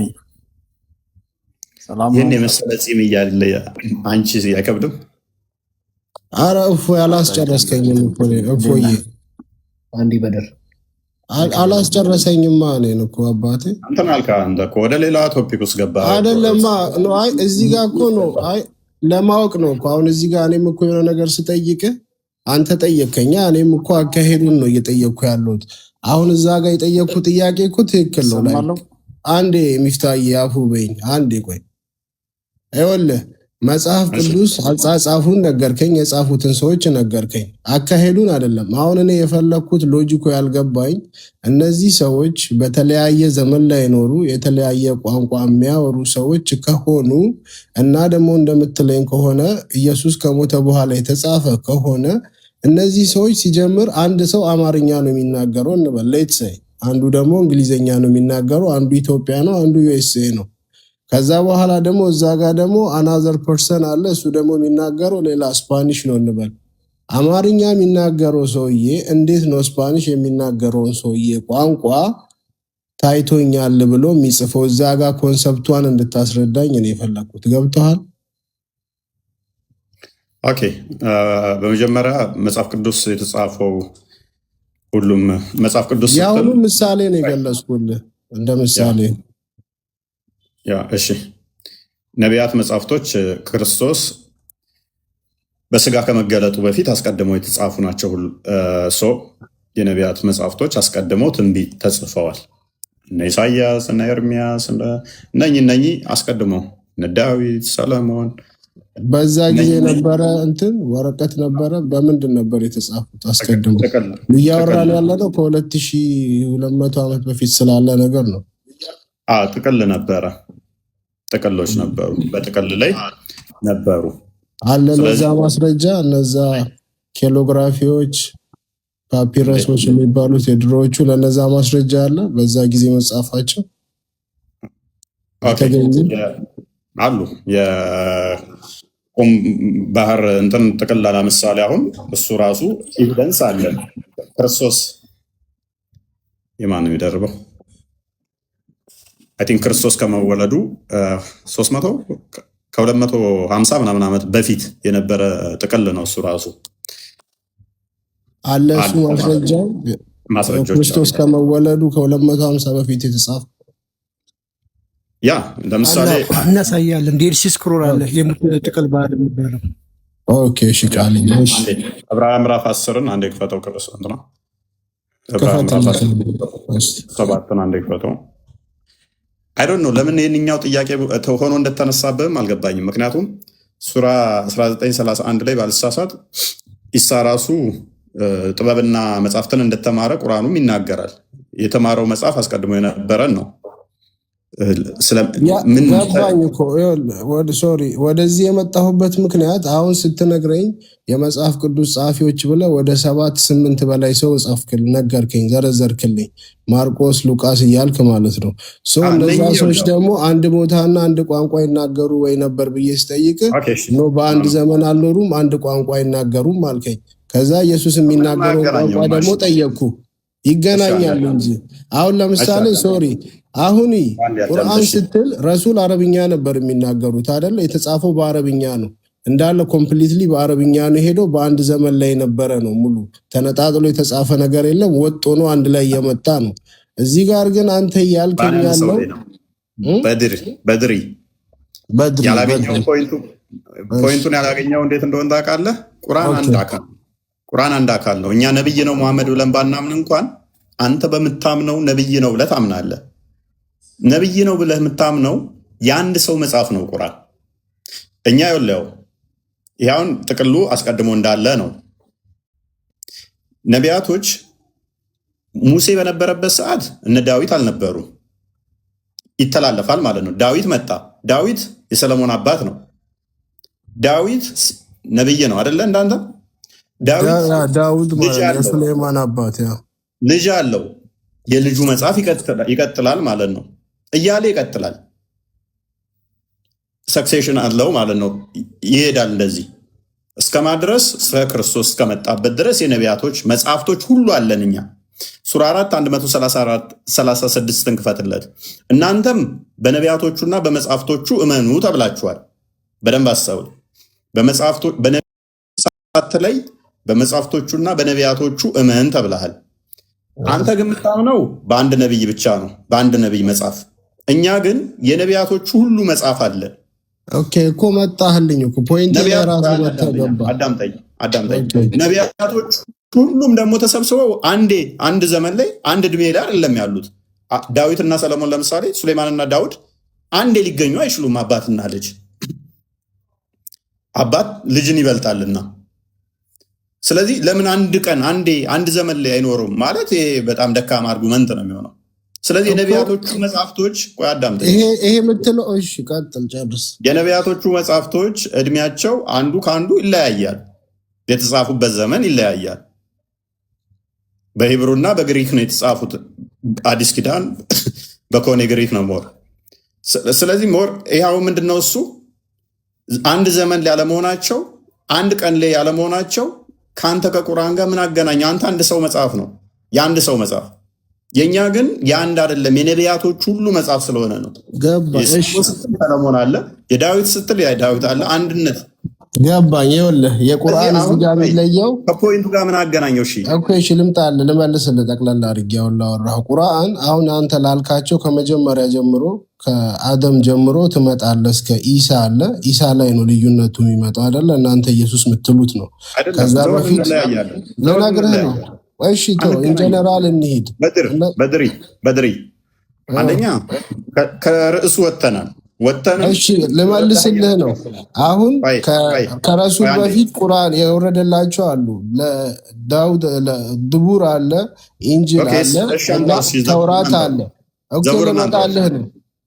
ሰላም ነው? ይህን የመሰለ ፂም እያለ አንቺ አይከብድም? አረ እፎይ አላስጨረስከኝም። እፎይ አንዲ በደር አላስጨረሰኝማ። እኔን እኮ አባቴ አንተን አልካ። አንተ እኮ ወደ ሌላ ቶፒክ ውስጥ ገባ አይደለማ። አይ እዚህ ጋር እኮ ነው። አይ ለማወቅ ነው እኮ አሁን እዚህ ጋር እኔም እኮ የሆነ ነገር ስጠይቅ አንተ ጠየቀኛ፣ እኔም እኮ አካሄዱን ነው እየጠየቅኩ ያለሁት። አሁን እዛ ጋር የጠየቅኩ ጥያቄ እኮ ትክክል ነው። ላይ አንዴ ሚፍታዬ አፉ በይኝ አንዴ ቆይ። ይኸውልህ መጽሐፍ ቅዱስ አጻጻፉን ነገርከኝ፣ የጻፉትን ሰዎች ነገርከኝ፣ አካሄዱን አይደለም። አሁን እኔ የፈለግኩት ሎጂኮ ያልገባኝ እነዚህ ሰዎች በተለያየ ዘመን ላይ የኖሩ የተለያየ ቋንቋ የሚያወሩ ሰዎች ከሆኑ እና ደግሞ እንደምትለኝ ከሆነ ኢየሱስ ከሞተ በኋላ የተጻፈ ከሆነ እነዚህ ሰዎች ሲጀምር አንድ ሰው አማርኛ ነው የሚናገረው እንበል፣ ሌትስ ሴይ አንዱ ደግሞ እንግሊዝኛ ነው የሚናገረው፣ አንዱ ኢትዮጵያ ነው፣ አንዱ ዩኤስኤ ነው። ከዛ በኋላ ደግሞ እዛ ጋር ደግሞ አናዘር ፐርሰን አለ። እሱ ደግሞ የሚናገረው ሌላ ስፓኒሽ ነው እንበል። አማርኛ የሚናገረው ሰውዬ እንዴት ነው ስፓኒሽ የሚናገረውን ሰውዬ ቋንቋ ታይቶኛል ብሎ የሚጽፈው? እዛ ጋር ኮንሰፕቷን እንድታስረዳኝ ነው የፈለኩት። ገብቶሃል? ኦኬ። በመጀመሪያ መጽሐፍ ቅዱስ የተጻፈው ሁሉም መጽሐፍ ቅዱስ ያሁኑ ምሳሌ ነው የገለጽኩልህ እንደ ምሳሌ። እሺ፣ ነቢያት መጽሐፍቶች ክርስቶስ በስጋ ከመገለጡ በፊት አስቀድመው የተጻፉ ናቸው። የነቢያት መጽሐፍቶች አስቀድመው ትንቢት ተጽፈዋል። እነ ኢሳያስ፣ እነ ኤርሚያስ፣ እነኚህ አስቀድመው እነ ዳዊት፣ ሰለሞን። በዛ ጊዜ ነበረ ወረቀት ነበረ። በምንድን ነበር የተጻፉት? አስቀድሞ እያወራን ያለ ነው ከ2200 ዓመት በፊት ስላለ ነገር ነው። ጥቅል ነበረ፣ ጥቅሎች ነበሩ፣ በጥቅል ላይ ነበሩ አለ። እነዛ ማስረጃ እነዛ ኬሎግራፊዎች ፓፒረሶች የሚባሉት የድሮዎቹ ለነዛ ማስረጃ አለ። በዛ ጊዜ መጻፋቸው አሉ። የቁም ባህር ጥቅል ለምሳሌ አሁን እሱ ራሱ ኤቪደንስ አለ። ክርስቶስ የማን ነው የሚደርበው? አይ ቲንክ ክርስቶስ ከመወለዱ 300 ከ250 ምናምን ዓመት በፊት የነበረ ጥቅል ነው እሱ ራሱ አለ። እሱ ማስረጃ ክርስቶስ ከመወለዱ ከ250 በፊት የተጻፈ ለምሳሌ እናሳያለን። ዴርሲ ስክሮል አለ የምትጥቅል ባህል የሚባለው። ኦኬ እሺ፣ ቃልኝ ዕብራውያን ምዕራፍ 10ን አንዴ ክፈተው። ክርስቶስ ነው ዕብራውያን ምዕራፍ 7ን አንዴ ክፈተው። አይ ዶንት ኖ ለምን ይሄንኛው ጥያቄ ሆኖ እንደተነሳበህም አልገባኝም። ምክንያቱም ሱራ 1931 ላይ ባልሳሳት ኢሳ ራሱ ጥበብና መጽሐፍትን እንደተማረ ቁርአኑም ይናገራል። የተማረው መጽሐፍ አስቀድሞ የነበረን ነው። ገባኝ እኮ ወደዚህ የመጣሁበት ምክንያት አሁን ስትነግረኝ የመጽሐፍ ቅዱስ ጸሐፊዎች ብለህ ወደ 7-8 በላይ ሰው ነገርከኝ፣ ዘረዘርክልኝ። ማርቆስ፣ ሉቃስ እያልክ ማለት ነው። እነዛ ሰዎች ደግሞ አንድ ቦታና አንድ ቋንቋ ይናገሩ ወይ ነበር ብዬ ስጠይቅ በአንድ ዘመን አልኖሩም፣ አንድ ቋንቋ አይናገሩም አልከኝ። ከዛ ኢየሱስ የሚናገረው ቋንቋ ደግሞ ጠየቅኩ። ይገናኛሉ እንጂ አሁን ለምሳሌ አሁን ቁርአን ስትል ረሱል አረብኛ ነበር የሚናገሩት አይደለ? የተጻፈው በአረብኛ ነው እንዳለ ኮምፕሊትሊ በአረብኛ ነው። ሄዶ በአንድ ዘመን ላይ የነበረ ነው። ሙሉ ተነጣጥሎ የተጻፈ ነገር የለም። ወጥ ሆኖ አንድ ላይ እየመጣ ነው። እዚህ ጋር ግን አንተ እያልከኝ ያለው በድሪ ፖይንቱን ያላገኘው እንዴት እንደሆነ ታውቃለህ? ቁርአን አንድ አካል ነው። እኛ ነብይ ነው መሐመድ ብለን ባናምን እንኳን አንተ በምታምነው ነብይ ነው ብለህ ታምናለህ። ነብይ ነው ብለህ የምታምነው የአንድ ሰው መጽሐፍ ነው ቁርአን። እኛ ይኸውን ጥቅሉ አስቀድሞ እንዳለ ነው። ነቢያቶች ሙሴ በነበረበት ሰዓት እነ ዳዊት አልነበሩ። ይተላለፋል ማለት ነው። ዳዊት መጣ። ዳዊት የሰለሞን አባት ነው። ዳዊት ነብይ ነው አይደለ? እንዳንተ ዳዊት የሱሌማን አባት ልጅ አለው። የልጁ መጽሐፍ ይቀጥላል ማለት ነው። እያለ ይቀጥላል። ሰክሴሽን አለው ማለት ነው። ይሄዳል እንደዚህ እስከማድረስ እስከ ክርስቶስ እስከመጣበት ድረስ የነቢያቶች መጽሐፍቶች ሁሉ አለን እኛ። ሱራ 4 136 ክፈትለት። እናንተም በነቢያቶቹና በመጽሐፍቶቹ እመኑ ተብላችኋል። በደንብ አስተውል። በነቢያት ላይ በመጽሐፍቶቹና በነቢያቶቹ እመን ተብለሃል። አንተ ግን የምታምነው በአንድ ነቢይ ብቻ ነው፣ በአንድ ነቢይ መጽሐፍ። እኛ ግን የነቢያቶቹ ሁሉ መጽሐፍ አለ። ኦኬ እኮ መጣህልኝ እኮ ፖይንት ለራሱ ተገባ። አዳምጠኝ። ነቢያቶች ሁሉም ደግሞ ተሰብስበው አንድ ዘመን ላይ አንድ እድሜ ላይ አይደለም ያሉት። ዳዊትና ሰለሞን ለምሳሌ ሱሌማንና ዳውድ አንዴ ሊገኙ አይችሉም። አባትና ልጅ፣ አባት ልጅን ይበልጣልና። ስለዚህ ለምን አንድ ቀን አንድ ዘመን ላይ አይኖሩም ማለት ይሄ በጣም ደካማ አርጉመንት ነው የሚሆነው። ስለዚህ የነቢያቶቹ መጽሐፍቶች አዳምጠኝ። ይሄ የምትለው እሺ፣ ቀጥል፣ ጨርስ። የነቢያቶቹ መጽሐፍቶች እድሜያቸው አንዱ ከአንዱ ይለያያል። የተጻፉበት ዘመን ይለያያል። በሂብሩና በግሪክ ነው የተጻፉት። አዲስ ኪዳን በኮኔ ግሪክ ነው ሞር። ስለዚህ ሞር ይኸው ምንድነው እሱ አንድ ዘመን ላይ ያለመሆናቸው አንድ ቀን ላይ ያለመሆናቸው ከአንተ ከቁርአን ጋር ምን አገናኘ? አንተ አንድ ሰው መጽሐፍ ነው የአንድ ሰው መጽሐፍ፣ የእኛ ግን የአንድ አይደለም የነቢያቶች ሁሉ መጽሐፍ ስለሆነ ነው። ስትል ሰለሞን አለ፣ የዳዊት ስትል የዳዊት አለ። አንድነት ገባኝ። ይኸውልህ የቁርአን እዚህ ጋር የሚለየው ከፖይንቱ ጋር ምን አገናኘው? እሺ ልምጣልህ ልመልስልህ ጠቅላላ አድርጌ አሁን ላወራኸው ቁርአን አሁን አንተ ላልካቸው ከመጀመሪያ ጀምሮ ከአደም ጀምሮ ትመጣለህ እስከ ኢሳ አለ። ኢሳ ላይ ነው ልዩነቱ የሚመጣው አይደለ? እናንተ ኢየሱስ የምትሉት ነው። ከዛ በፊት ልነግርህ ነው። እሺ ተው ኢንጀነራል እንሂድ። በድሪ አንደኛ ከርዕሱ ወጥተናል። እሺ ልመልስልህ ነው። አሁን ከረሱል በፊት ቁርአን የወረደላቸው አሉ። ለዳውድ ድቡር አለ፣ ኢንጂል አለ፣ ተውራት አለ። ኦኬ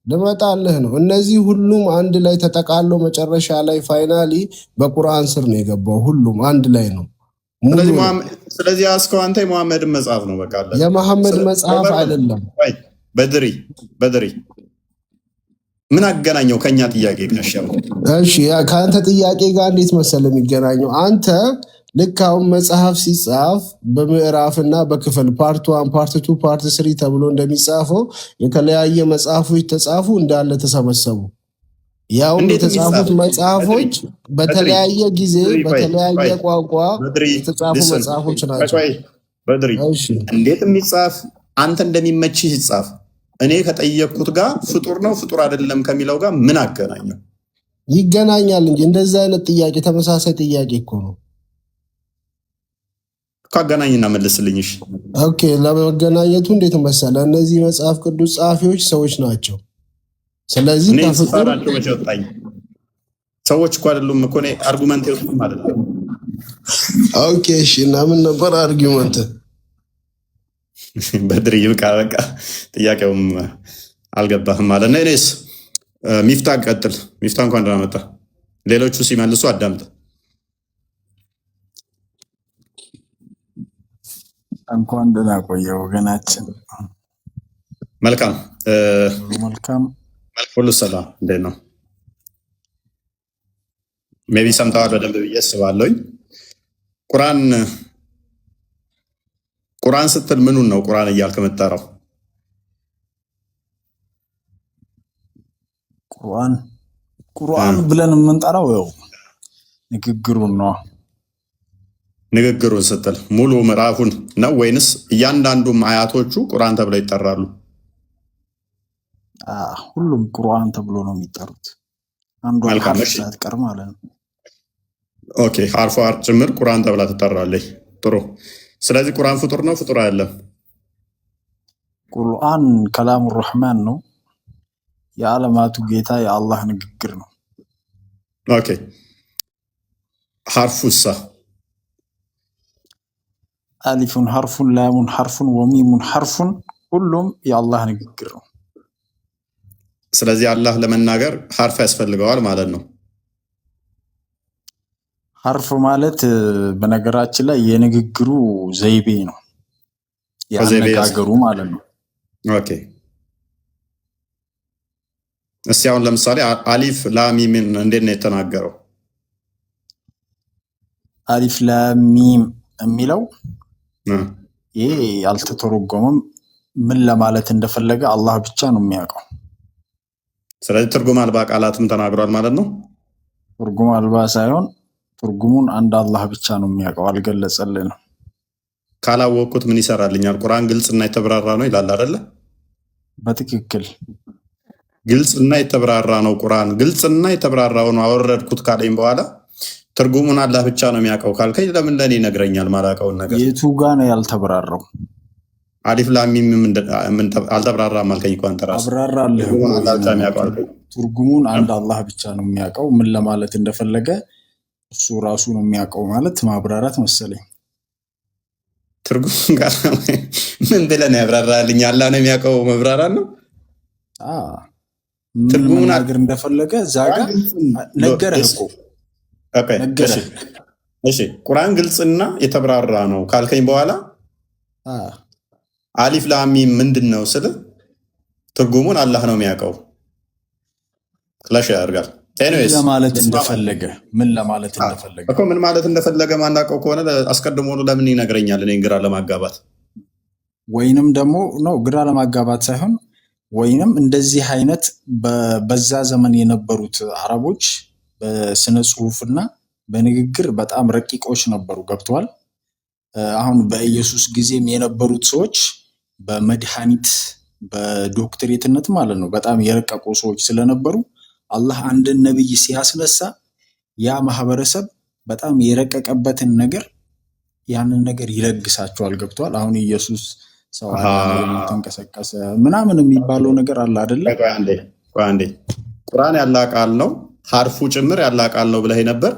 ልመጣልህ ነው። እነዚህ ሁሉም አንድ ላይ ተጠቃለው መጨረሻ ላይ ፋይናሊ በቁርአን ስር ነው የገባው። ሁሉም አንድ ላይ ነው። ስለዚህ አስከው አንተ የመሐመድን መጽሐፍ ነው በቃ አለ። የመሐመድ መጽሐፍ አይደለም። በድሪ ምን አገናኘው ከኛ ጥያቄ ጋር? እሺ ከአንተ ጥያቄ ጋር እንዴት መሰለ የሚገናኘው? አንተ ልክ አሁን መጽሐፍ ሲጻፍ በምዕራፍና በክፍል ፓርት 1 ፓርት 2 ፓርት 3 ተብሎ እንደሚጻፈው የተለያየ መጽሐፎች ተጻፉ እንዳለ ተሰበሰቡ። ያው የተጻፉት መጽሐፎች በተለያየ ጊዜ በተለያየ ቋንቋ የተጻፉ መጽሐፎች ናቸው። በድሪ እንዴት የሚጻፍ አንተ እንደሚመችህ ይጻፍ። እኔ ከጠየቅኩት ጋር ፍጡር ነው ፍጡር አይደለም ከሚለው ጋር ምን አገናኘው? ይገናኛል እንጂ እንደዛ አይነት ጥያቄ ተመሳሳይ ጥያቄ እኮ ነው። ካገናኝና መልስልኝሽ። ኦኬ ለመገናኘቱ እንዴት መሰለ? እነዚህ መጽሐፍ ቅዱስ ጸሐፊዎች ሰዎች ናቸው። ስለዚህ ተፈጥሯቸው መጨጣኝ ሰዎች እኮ አይደሉም እኮ ነው አርጉመንት ይወስዱ ማለት ነው። ኦኬ እሺ እና ምን ነበር አርጉመንት? በድሪ በቃ ጥያቄውም አልገባህም ማለት ነው። እኔስ ሚፍታ ቀጥል። ሚፍታ እንኳን ደህና መጣ። ሌሎቹ ሲመልሱ አዳምጥ። እንኳን ደህና ቆየ ወገናችን። መልካም ሁሉ ሰላም፣ እንዴት ነው? ሜቢ ሰምተዋል በደንብ ብዬ አስባለሁኝ። ቁርአን ስትል ምኑን ነው ቁርአን እያልክ የምትጠራው? ቁርአን ብለን የምንጠራው ያው ንግግሩን ነው። ንግግሩን ስትል ሙሉ ምዕራፉን ነው ወይንስ እያንዳንዱም አያቶቹ ቁርአን ተብለው ይጠራሉ? ሁሉም ቁርአን ተብሎ ነው የሚጠሩት። አንዱ ሐርፍ ሳትቀር ማለት ነው። ኦኬ ሐርፍ ጭምር ቁርአን ተብላ ትጠራለች። ጥሩ። ስለዚህ ቁርአን ፍጡር ነው ፍጡር አይደለም? ቁርአን ከላሙ ረህማን ነው፣ የዓለማቱ ጌታ የአላህ ንግግር ነው። ኦኬ ሐርፉሳ? አሊፉን ሐርፉን ላሙን ሐርፉን ወሚሙን ሐርፉን ሁሉም የአላህ ንግግር ነው። ስለዚህ አላህ ለመናገር ሐርፍ ያስፈልገዋል ማለት ነው። ሐርፍ ማለት በነገራችን ላይ የንግግሩ ዘይቤ ነው፣ ያነጋገሩ ማለት ነው። ኦኬ እስቲ አሁን ለምሳሌ አሊፍ ላም ሚም እንዴት ነው የተናገረው? አሊፍ ላም ሚም የሚለው ይሄ ያልተተረጎመም ምን ለማለት እንደፈለገ አላህ ብቻ ነው የሚያውቀው። ስለዚህ ትርጉም አልባ ቃላትም ተናግሯል ማለት ነው። ትርጉም አልባ ሳይሆን ትርጉሙን አንድ አላህ ብቻ ነው የሚያውቀው፣ አልገለጸልንም። ካላወቅኩት ምን ይሰራልኛል? ቁርአን ግልጽና የተብራራ ነው ይላል አይደለ? በትክክል ግልጽና የተብራራ ነው። ቁርአን ግልጽና የተብራራው ነው አወረድኩት ካለኝ በኋላ ትርጉሙን አላህ ብቻ ነው የሚያውቀው ካልከኝ ለምን ለኔ ይነግረኛል ማላውቀውን ነገር? የቱ ጋር ነው ያልተብራራው? አሊፍ ላም ሚም ምን አልተብራራም አልከኝ እኮ አንተ ራስህ። አብራራለሁ። ትርጉሙን አንድ አላህ ብቻ ነው የሚያውቀው፣ ምን ለማለት እንደፈለገ እሱ ራሱ ነው የሚያውቀው ማለት ማብራራት መሰለኝ። ትርጉም ጋር ምን ብለን ያብራራልኝ? አላህ ነው የሚያውቀው መብራራት ነው። ትርጉሙን ነገር እንደፈለገ ዛጋ ነገረህ እኮ። እሺ ቁርአን ግልጽና የተብራራ ነው ካልከኝ በኋላ አሊፍ ላም ሚም ምንድነው ስለ ትርጉሙን አላህ ነው የሚያውቀው። ክላሽ ያደርጋል። ምን ለማለት እንደፈለገ እኮ ምን ማለት እንደፈለገ ማናውቀው ከሆነ አስቀድሞ ለምን ይነግረኛል? እኔን ግራ ለማጋባት ወይንም ደግሞ ነው ግራ ለማጋባት ሳይሆን ወይንም እንደዚህ አይነት በዛ ዘመን የነበሩት አረቦች በስነ ጽሁፍና በንግግር በጣም ረቂቆች ነበሩ። ገብተዋል። አሁን በኢየሱስ ጊዜም የነበሩት ሰዎች በመድኃኒት በዶክትሬትነት ማለት ነው በጣም የረቀቁ ሰዎች ስለነበሩ አላህ አንድን ነብይ ሲያስነሳ ያ ማህበረሰብ በጣም የረቀቀበትን ነገር ያንን ነገር ይለግሳቸዋል። ገብቷል። አሁን ኢየሱስ ሰው ተንቀሳቀሰ ምናምን የሚባለው ነገር አለ አይደለ? አንዴ ቁርአን ያላህ ቃል ነው፣ ሐርፉ ጭምር ያላህ ቃል ነው ብለህ ነበር።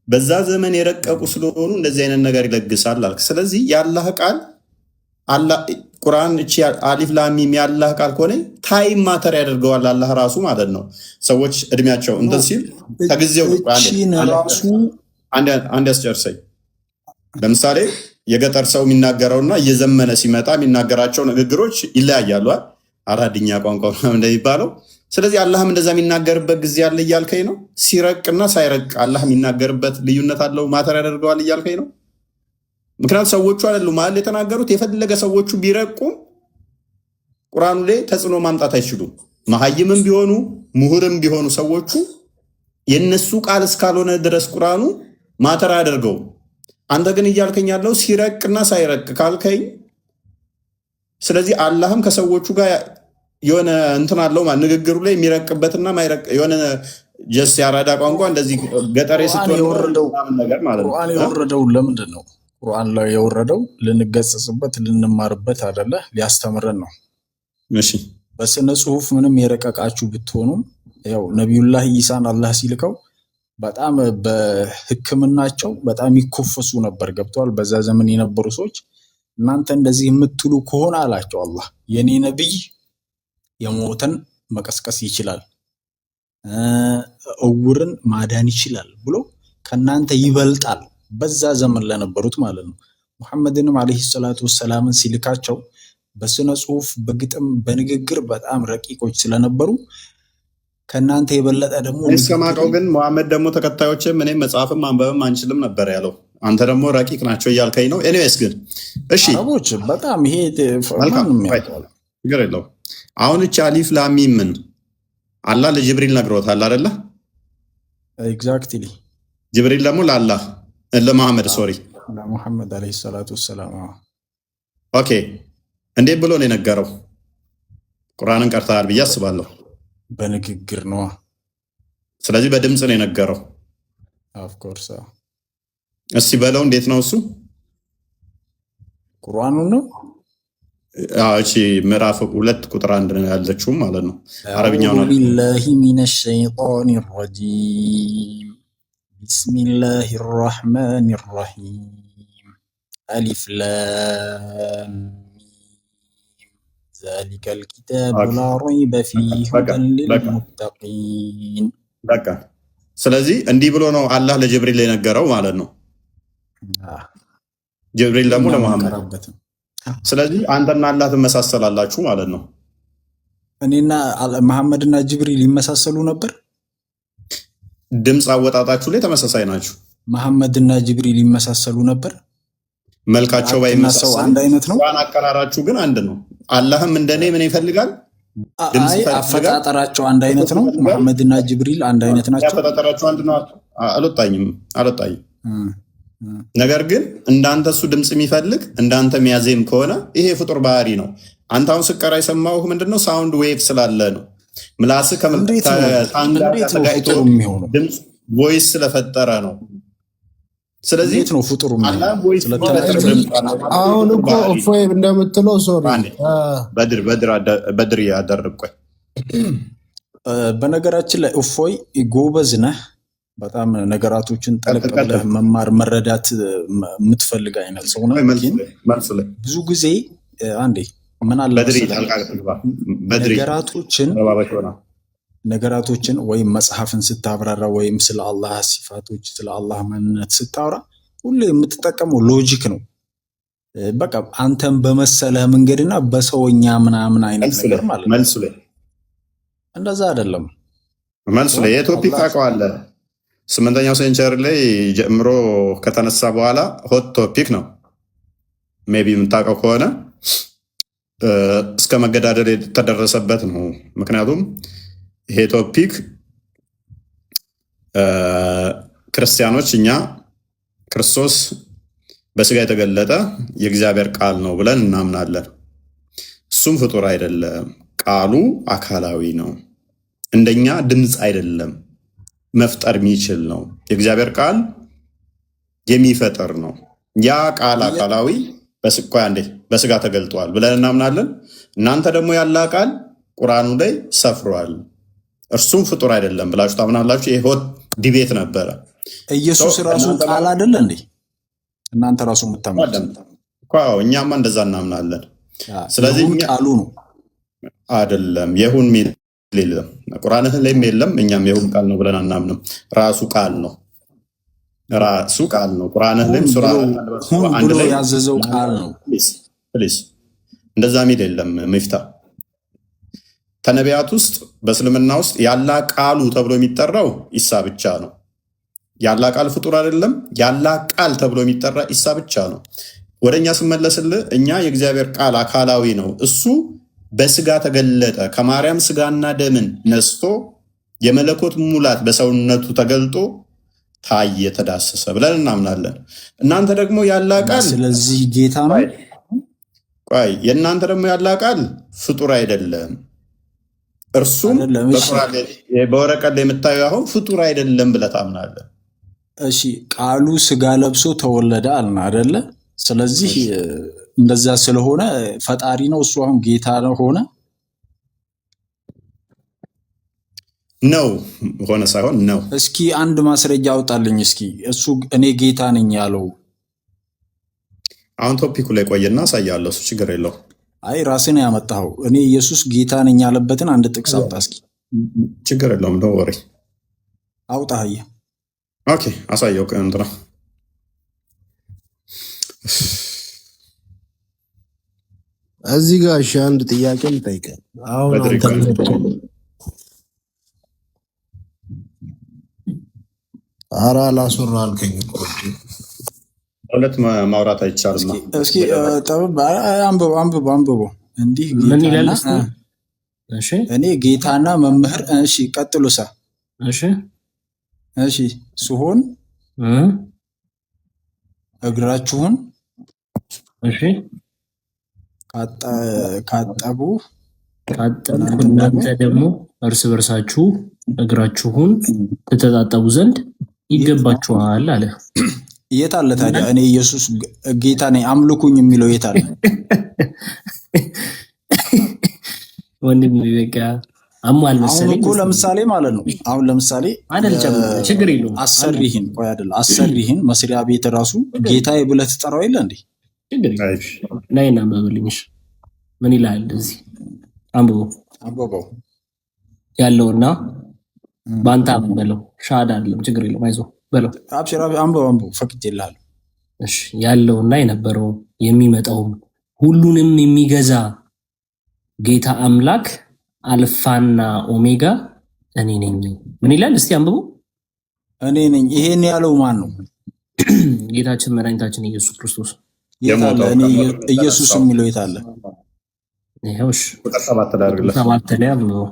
በዛ ዘመን የረቀቁ ስለሆኑ እንደዚህ አይነት ነገር ይለግሳል አልክ። ስለዚህ ያላህ ቃል አላህ ቁርአን እቺ አሊፍ ላም ሚም ያላህ ቃል ከሆነ ታይም ማተር ያደርገዋል አላህ ራሱ ማለት ነው። ሰዎች እድሜያቸው እንትን ሲል ከጊዜው አንድ ያስጨርሰኝ። ለምሳሌ የገጠር ሰው የሚናገረውና እየዘመነ ሲመጣ የሚናገራቸው ንግግሮች ይለያያሉ። አራድኛ ቋንቋ እንደሚባለው። ስለዚህ አላህም እንደዛ የሚናገርበት ጊዜ አለ እያልከኝ ነው? ሲረቅና ሳይረቅ አላህ የሚናገርበት ልዩነት አለው ማተር ያደርገዋል እያልከኝ ነው? ምክንያቱም ሰዎቹ አይደሉ ማለት የተናገሩት። የፈለገ ሰዎቹ ቢረቁም ቁርአኑ ላይ ተጽዕኖ ማምጣት አይችሉም። መሀይምም ቢሆኑ ምሁርም ቢሆኑ ሰዎቹ የነሱ ቃል እስካልሆነ ድረስ ቁርአኑ ማተር አያደርገውም። አንተ ግን እያልከኝ ያለው ሲረቅና ሳይረቅ ካልከኝ፣ ስለዚህ አላህም ከሰዎቹ ጋር የሆነ እንትን አለው ማለት ንግግሩ ላይ የሚረቅበትና ማይረቅ የሆነ ጀስ ያራዳ ቋንቋ እንደዚህ ገጠሬ ስትሆን ነገር ማለት ነው። ቁርአን የወረደው ለምንድን ነው? ቁርአን ላይ የወረደው ልንገሰጽበት ልንማርበት አይደለ? ሊያስተምረን ነው። እሺ በስነ ጽሁፍ ምንም የረቀቃችሁ ብትሆኑም ያው ነቢዩላህ ኢሳን አላህ ሲልከው በጣም በሕክምናቸው በጣም ይኮፈሱ ነበር። ገብተዋል። በዛ ዘመን የነበሩ ሰዎች እናንተ እንደዚህ የምትሉ ከሆነ አላቸው አላህ የኔ ነብይ የሞተን መቀስቀስ ይችላል፣ እውርን ማዳን ይችላል ብሎ ከናንተ ይበልጣል። በዛ ዘመን ለነበሩት ማለት ነው። ሙሐመድንም አለይሂ ሰላቱ ወሰላምን ሲልካቸው በስነ ጽሁፍ በግጥም በንግግር በጣም ረቂቆች ስለነበሩ ከናንተ የበለጠ ደግሞ እስከማቀው ግን መሐመድ ደግሞ ተከታዮች ምንም መጽሐፍም ማንበብም አንችልም ነበር ያለው። አንተ ደግሞ ረቂቅ ናቸው እያልከኝ ነው። ኤኒዌይስ ግን እሺ አረቦች በጣም ይሄ ችግር የለው። አሁን እቺ አሊፍ ላም ሚም ምን አላህ ለጅብሪል ነግሮታል አይደለ? ኤግዛክትሊ። ጅብሪል ደግሞ ለአላህ ለመሐመድ ለሙሐመድ አለይሂ ሰላቱ ወሰላም ኦኬ። እንዴት ብሎ ነው የነገረው? ቁርአንን ቀርተሃል ብዬ አስባለሁ። በንግግር ነው። ስለዚህ በድምጽ ነው የነገረው። ኦፍ ኮርስ። እስቲ በለው እንዴት ነው እሱ? ቁርአኑ ነው እቺ ምዕራፍ 2 ቁጥር 1 ነው ያለችው ማለት ነው። አረብኛው ነው። ቢላሂ ሚነሽ ሸይጣኒ ረጂም ቢስሚላሂር ረህማኒር ረሂም አሊፍ ላም ذلك الكتاب لا ريب فيه هدى للمتقين። በቃ ስለዚህ እንዲህ ብሎ ነው አላህ ለጅብሪል የነገረው ማለት ነው። ጅብሪል ደግሞ ለመሐመድ። ስለዚህ አንተና አላህ ትመሳሰላላችሁ ማለት ነው። እኔና መሐመድና ጅብሪል ይመሳሰሉ ነበር። ድምፅ አወጣጣችሁ ላይ ተመሳሳይ ናችሁ። መሐመድና ጅብሪል ይመሳሰሉ ነበር። መልካቸው ባይመሳሰል አንድ አይነት ነው። ቁርአን አቀራራችሁ ግን አንድ ነው። አላህም እንደኔ ምን ይፈልጋል? አፈጣጠራቸው አንድ አይነት ነው። መሐመድና ጅብሪል አንድ አይነት ናቸው። አፈጣጠራቸው አንድ ነው። አልወጣኝም። ነገር ግን እንዳንተ እሱ ድምፅ የሚፈልግ እንዳንተ የሚያዜም ከሆነ ይሄ ፍጡር ባህሪ ነው። አንተ አሁን ስቀራ የሰማሁህ ምንድነው? ሳውንድ ዌቭ ስላለ ነው። ምላስ ተጋይቶ ድምፅ ቮይስ ስለፈጠረ ነው። ስለዚህ ነው ፍጡር አሁን እኮ እፎይ እንደምትለው ሶሪ በድር ያደረግኩኝ። በነገራችን ላይ እፎይ ጎበዝ ነህ። በጣም ነገራቶችን ጠለቅ ብለህ መማር መረዳት የምትፈልግ አይነት ሰው ነህ። ብዙ ጊዜ አንዴ ምን አለ ነገራቶችን ወይም መጽሐፍን ስታብራራ ወይም ስለ አላህ ሲፋቶች ስለ አላህ ማንነት ስታወራ ሁሌ የምትጠቀመው ሎጂክ ነው። በቃ አንተን በመሰለህ መንገድና በሰውኛ ምናምን አይነት ነገር ማለት ነው። እንደዛ አይደለም። መልስ ላይ የቶፒክ ታውቀዋለህ። 8ኛው ሴንቸሪ ላይ ጀምሮ ከተነሳ በኋላ ሆት ቶፒክ ነው። ሜቢ የምታውቀው ከሆነ እስከ መገዳደር የተደረሰበት ነው። ምክንያቱም ይሄ ቶፒክ ክርስቲያኖች እኛ ክርስቶስ በስጋ የተገለጠ የእግዚአብሔር ቃል ነው ብለን እናምናለን። እሱም ፍጡር አይደለም፣ ቃሉ አካላዊ ነው። እንደኛ ድምፅ አይደለም፣ መፍጠር የሚችል ነው። የእግዚአብሔር ቃል የሚፈጠር ነው። ያ ቃል አካላዊ በስጋ ተገልጧል ብለን እናምናለን። እናንተ ደግሞ ያላ ቃል ቁርአኑ ላይ ሰፍሯል፣ እርሱም ፍጡር አይደለም ብላችሁ ታምናላችሁ። ይሄ ሆት ዲቤት ነበረ። ኢየሱስ ራሱ ቃል አይደለ እንዴ? እናንተ ራሱ የምታምኑት እኛማ እንደዛ እናምናለን። ስለዚህ ቃሉ ነው አይደለም፣ የሁን ሚል የለም ቁርአንህ ላይም የለም። እኛም የሁን ቃል ነው ብለን አናምንም። ራሱ ቃል ነው፣ ራሱ ቃል ነው። ቁርአንህ ላይም ሱራ አንድ ላይ ያዘዘው ቃል ነው። ፕሊዝ እንደዛ ሚል የለም። ሚፍታ ተነቢያት ውስጥ በእስልምና ውስጥ ያላ ቃሉ ተብሎ የሚጠራው ኢሳ ብቻ ነው። ያላ ቃል ፍጡር አይደለም። ያላ ቃል ተብሎ የሚጠራ ኢሳ ብቻ ነው። ወደኛ ስመለስልህ እኛ የእግዚአብሔር ቃል አካላዊ ነው። እሱ በስጋ ተገለጠ፣ ከማርያም ስጋና ደምን ነስቶ የመለኮት ሙላት በሰውነቱ ተገልጦ ታየ፣ ተዳሰሰ ብለን እናምናለን። እናንተ ደግሞ ያላ ቃል ስለዚህ ጌታ ነው። የእናንተ ደግሞ ያላ ቃል ፍጡር አይደለም። እርሱም በወረቀት ላይ የምታየው አሁን ፍጡር አይደለም ብለህ ታምናለህ። እሺ ቃሉ ስጋ ለብሶ ተወለደ አልን አይደለ? ስለዚህ እንደዛ ስለሆነ ፈጣሪ ነው እሱ። አሁን ጌታ ነው ሆነ ነው ሆነ ሳይሆን ነው። እስኪ አንድ ማስረጃ አውጣልኝ እስኪ። እሱ እኔ ጌታ ነኝ ያለው አሁን ቶፒኩ ላይ ቆየና አሳያለሁ። እሱ ችግር የለው። አይ ራስን ያመጣኸው እኔ ኢየሱስ ጌታ ነኝ ያለበትን አንድ ጥቅስ አውጣ እስኪ። ችግር የለውም። ዶ ወሬ አውጣህ። ኦኬ አሳየው። እንትና እዚህ ጋር እሺ፣ አንድ ጥያቄ ልጠይቅህ። አሁን ኧረ አላስወራ አልከኝ እኮ ሁለት ማውራት አይቻልም። እስኪ ጠበብ አንብቦ እንዲህ ምን ይላል? እሺ እኔ ጌታና መምህር እሺ ቀጥሉሳ እሺ ስሆን እግራችሁን እሺ ካጠቡ እናንተ ደግሞ እርስ በርሳችሁ እግራችሁን ትተጣጠቡ ዘንድ ይገባችኋል አለ። የት አለ ታዲያ? እኔ ኢየሱስ ጌታ ነኝ አምልኩኝ የሚለው የት አለ? ወንድም ይበቃ አሟል መሰለኝ። አሁን እኮ ለምሳሌ ማለት ነው። አሁን ለምሳሌ ችግር የለውም። አሰሪህን መስሪያ ቤት ራሱ ጌታዬ ብለህ ትጠራው የለ እንዴ? ችግር የለውም። ናይና አንብብልኝ። ምን ይላል እዚህ? አንብበው ያለውና በአንተ በለው። ሻዳ አይደለም፣ ችግር የለውም። አይዞህ በለው። አብሽራ አንብበው ፈቅጄልሃለሁ። እሺ ያለውና የነበረው የሚመጣውም ሁሉንም የሚገዛ ጌታ አምላክ አልፋና ኦሜጋ እኔ ነኝ። ምን ይላል እስቲ አንብበው። እኔ ነኝ። ይሄን ያለው ማን ነው? ጌታችን መድኃኒታችን ኢየሱስ ክርስቶስ። ኢየሱስ የሚለው የት አለ? ይኸውሽ ቁጥር 7 ላይ አድርግልህ። 7 ላይ አንብበው።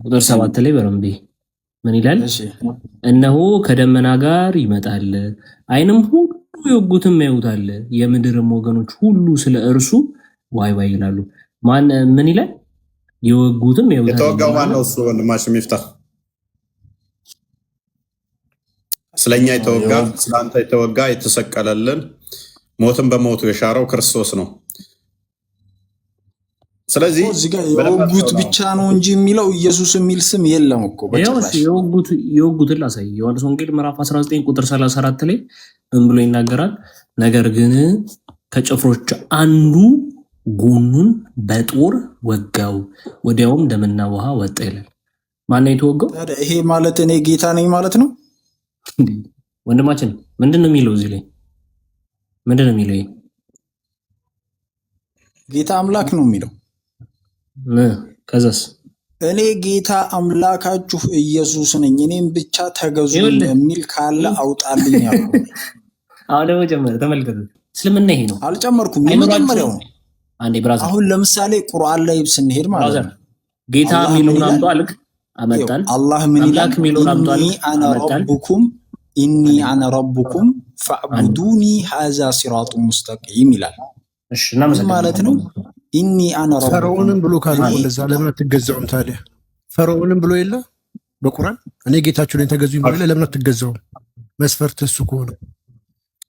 ቁጥር 7 ላይ በረምቤ ምን ይላል? እነሆ ከደመና ጋር ይመጣል፣ ዓይንም ሁሉ የወጉትም ያዩታል፣ የምድርም ወገኖች ሁሉ ስለ እርሱ ዋይ ዋይ ይላሉ። ማን ምን ይላል? የወጉትም ያዩታል። የተወጋው ማን ነው? እሱ ወንድማችን ሚፍታ ስለኛ የተወጋ ስለአንተ የተወጋ የተሰቀለልን ሞትን በሞቱ የሻረው ክርስቶስ ነው። ስለዚህ እዚህ ጋር የወጉት ብቻ ነው እንጂ የሚለው ኢየሱስ የሚል ስም የለም እኮ በጭራሽ። የወጉትን ላሳይ። ዮሐንስ ወንጌል ምዕራፍ 19 ቁጥር 34 ላይ ምን ብሎ ይናገራል? ነገር ግን ከጭፍሮች አንዱ ጎኑን በጦር ወጋው፣ ወዲያውም ደምና ውሃ ወጣ ይላል። ማን ነው የተወጋው? ይሄ ማለት እኔ ጌታ ነኝ ማለት ነው? ወንድማችን ምንድን ነው የሚለው እዚህ ላይ? ምንድን ነው የሚለው? ጌታ አምላክ ነው የሚለው። ከዛስ እኔ ጌታ አምላካችሁ ኢየሱስ ነኝ እኔም ብቻ ተገዙ የሚል ካለ አውጣልኝ ያለው። አሁን ደግሞ ጀመረ። ተመልከቱ፣ እስልምና ይሄ ነው። አልጨመርኩም፣ የመጀመሪያው ነው። አንዴ ብራዘር፣ አሁን ለምሳሌ ቁርአን ላይ ስንሄድ ማለት ነው ጌታ ሚሉን አምጡ አልክ አመጣን። አላህ ምን ይላል? ኢኒ አነ ረቡኩም ፈዕቡዱኒ ሀዛ ሲራጡ ሙስተቂም ይላል። እሺ ማለት ነው ኢኒ አነ ረቡኩም። ፈርዖንም ብሎ ካለ እንደዛ ለምን አትገዛውም ታዲያ? ፈርዖንም ብሎ የለ በቁርአን እኔ ጌታችሁ ነኝ ተገዙኝ ብሎ ለምን አትገዛውም? መስፈርት እሱ ከሆነ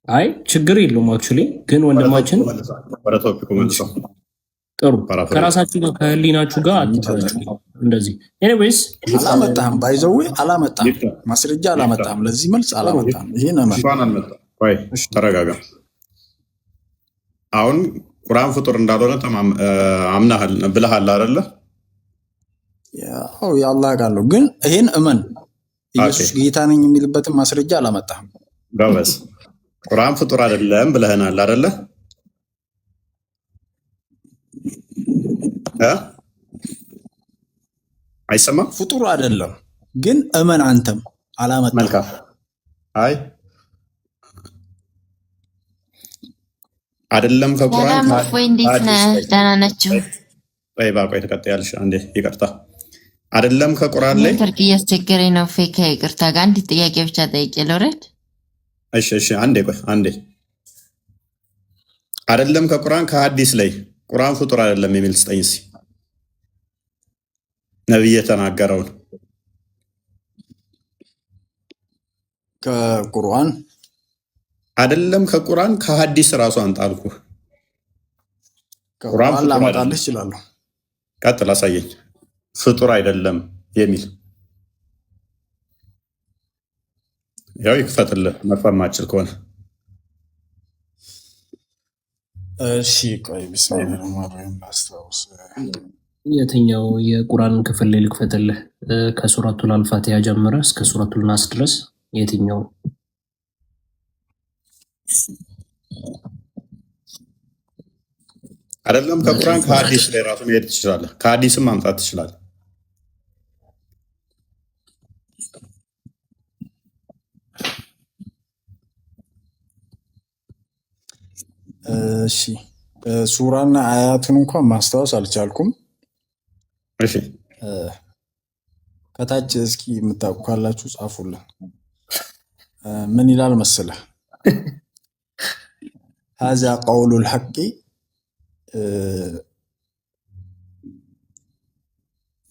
አይ ችግር የለውም። አክቹሊ ግን ወንድማችን ጥሩ ከራሳችሁ ጋር ከህሊናችሁ ጋር አትጣጣሉ። እንደዚህ ኤኒዌይስ አላመጣህም፣ ባይዘው አላመጣህም፣ ማስረጃ አላመጣህም፣ ለዚህ መልስ አላመጣህም። ይሄ ነው ወይ ተረጋጋ። አሁን ቁርአን ፍጡር እንዳልሆነ አምናሃል ብለሃል አይደለ? ያው የአላህ ቃል ነው። ግን ይሄን እመን ኢየሱስ ጌታ ነኝ የሚልበትን ማስረጃ አላመጣህም። ጋበዝ ቁርአን ፍጡር አይደለም ብለህናል አይደለ? አይሰማም? ፍጡር አይደለም ግን እመን አንተም አላመጣህም። መልካም። አይ አይደለም ከቁርአን ወይ እንዴት ነህ? ደህና ናችሁ? ቆይ ተቀጥያለሽ አንዴ ይቅርታ። አይደለም ከቁርአን ላይ ትርክ እያስቸገረኝ ነው። ፌክ ይቅርታ ጋር አንድ ጥያቄ ብቻ ጠይቄ ልውረድ። እሺ አንዴ አይደለም ከቁርአን ከሐዲስ ላይ ቁርአን ፍጡር አይደለም የሚል ስጠኝ እስኪ። ነብይ የተናገረውን ከቁርአን አይደለም ከቁርአን ከሐዲስ ራሱ አንጣልኩ። ቁርአን ላመጣልህ እችላለሁ። ቀጥል አሳየኝ። ፍጡር አይደለም የሚል ያው ይክፈትልህ መፈም ማችል ከሆነ እሺ ቆይ ቢስሚላህ ማርያም አስተውስ። የትኛው የቁርአን ክፍል ላይ ልክፈትልህ? ከሱረቱል አልፋቲሃ ጀምረ እስከ ሱረቱል ናስ ድረስ የትኛው? አይደለም ከቁርአን ከሐዲስ ላይ ራሱ መሄድ ትችላለህ። ከሐዲስም ማምጣት ትችላለህ። እሺ ሱራና አያቱን እንኳን ማስታወስ አልቻልኩም። እሺ ከታች እስኪ የምታውቁ ካላችሁ ጻፉልን። ምን ይላል መሰለህ? هذا قول الحق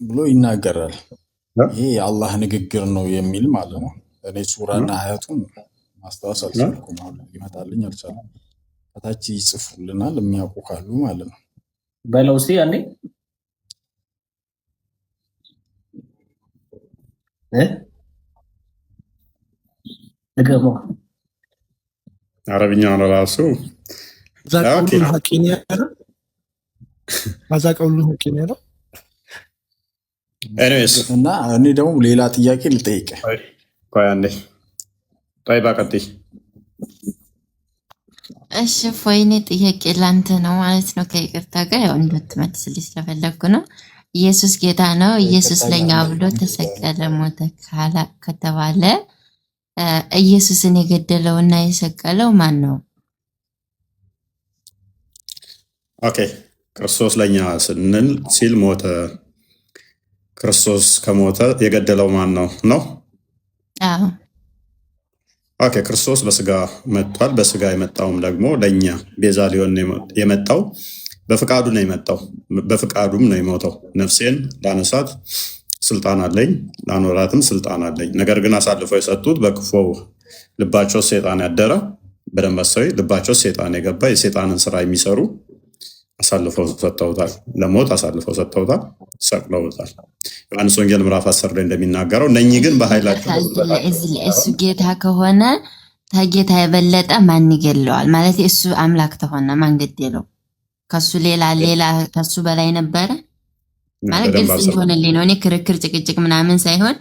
ብሎ ይናገራል። ይሄ የአላህ ንግግር ነው የሚል ማለት ነው። እኔ ሱራና አያቱን ማስታወስ አልቻልኩም፣ አሁን ይመጣልኝ አልቻለም። ከታች ይጽፉልናል የሚያውቁ ካሉ ማለት ነው። በለው እስኪ ያኔ እገባ አረብኛ ነው ራሱ ዛቀውሉን ሐቂን ያለው አዛቀውሉን ሐቂን ያለው ኤኒዌይስ እና እኔ ደግሞ ሌላ ጥያቄ ልጠይቅ። ቆይ አንዴ ጠይባ ቀጥይ። እሺ ፎይኔ ጥያቄ ላንተ ነው ማለት ነው። ከይቅርታ ጋር ያው እንድትመልስልኝ ስለፈለግኩ ነው። ኢየሱስ ጌታ ነው፣ ኢየሱስ ለኛ ብሎ ተሰቀለ ሞተ ከተባለ ኢየሱስን የገደለውና የሰቀለው ማን ነው? ኦኬ ክርስቶስ ለኛ ስንል ሲል ሞተ። ክርስቶስ ከሞተ የገደለው ማን ነው ነው? አዎ ኦኬ ክርስቶስ በስጋ መጥቷል። በስጋ የመጣውም ደግሞ ለኛ ቤዛ ሊሆን የመጣው በፍቃዱ ነው የመጣው፣ በፍቃዱም ነው የሞተው። ነፍሴን ላነሳት ስልጣን አለኝ፣ ላኖራትም ስልጣን አለኝ። ነገር ግን አሳልፈው የሰጡት በክፉ ልባቸው ሰይጣን ያደረ፣ በደንብ አስተውይ፣ ልባቸው ሰይጣን የገባ የሰይጣንን ስራ የሚሰሩ አሳልፈው ሰጥተውታል፣ ለሞት አሳልፈው ሰጥተውታል፣ ሰቅለውታል። ዮሐንስ ወንጌል ምዕራፍ 10 ላይ እንደሚናገረው እነኚህ ግን በኃይላቸው እሱ ጌታ ከሆነ ከጌታ የበለጠ ማን ይገለዋል? ማለት እሱ አምላክ ተሆነ ማን ገደለው? ከሱ ሌላ ከሱ በላይ ነበረ ማለት ግልጽ እንዲሆንልኝ ነው። እኔ ክርክር ጭቅጭቅ ምናምን ሳይሆን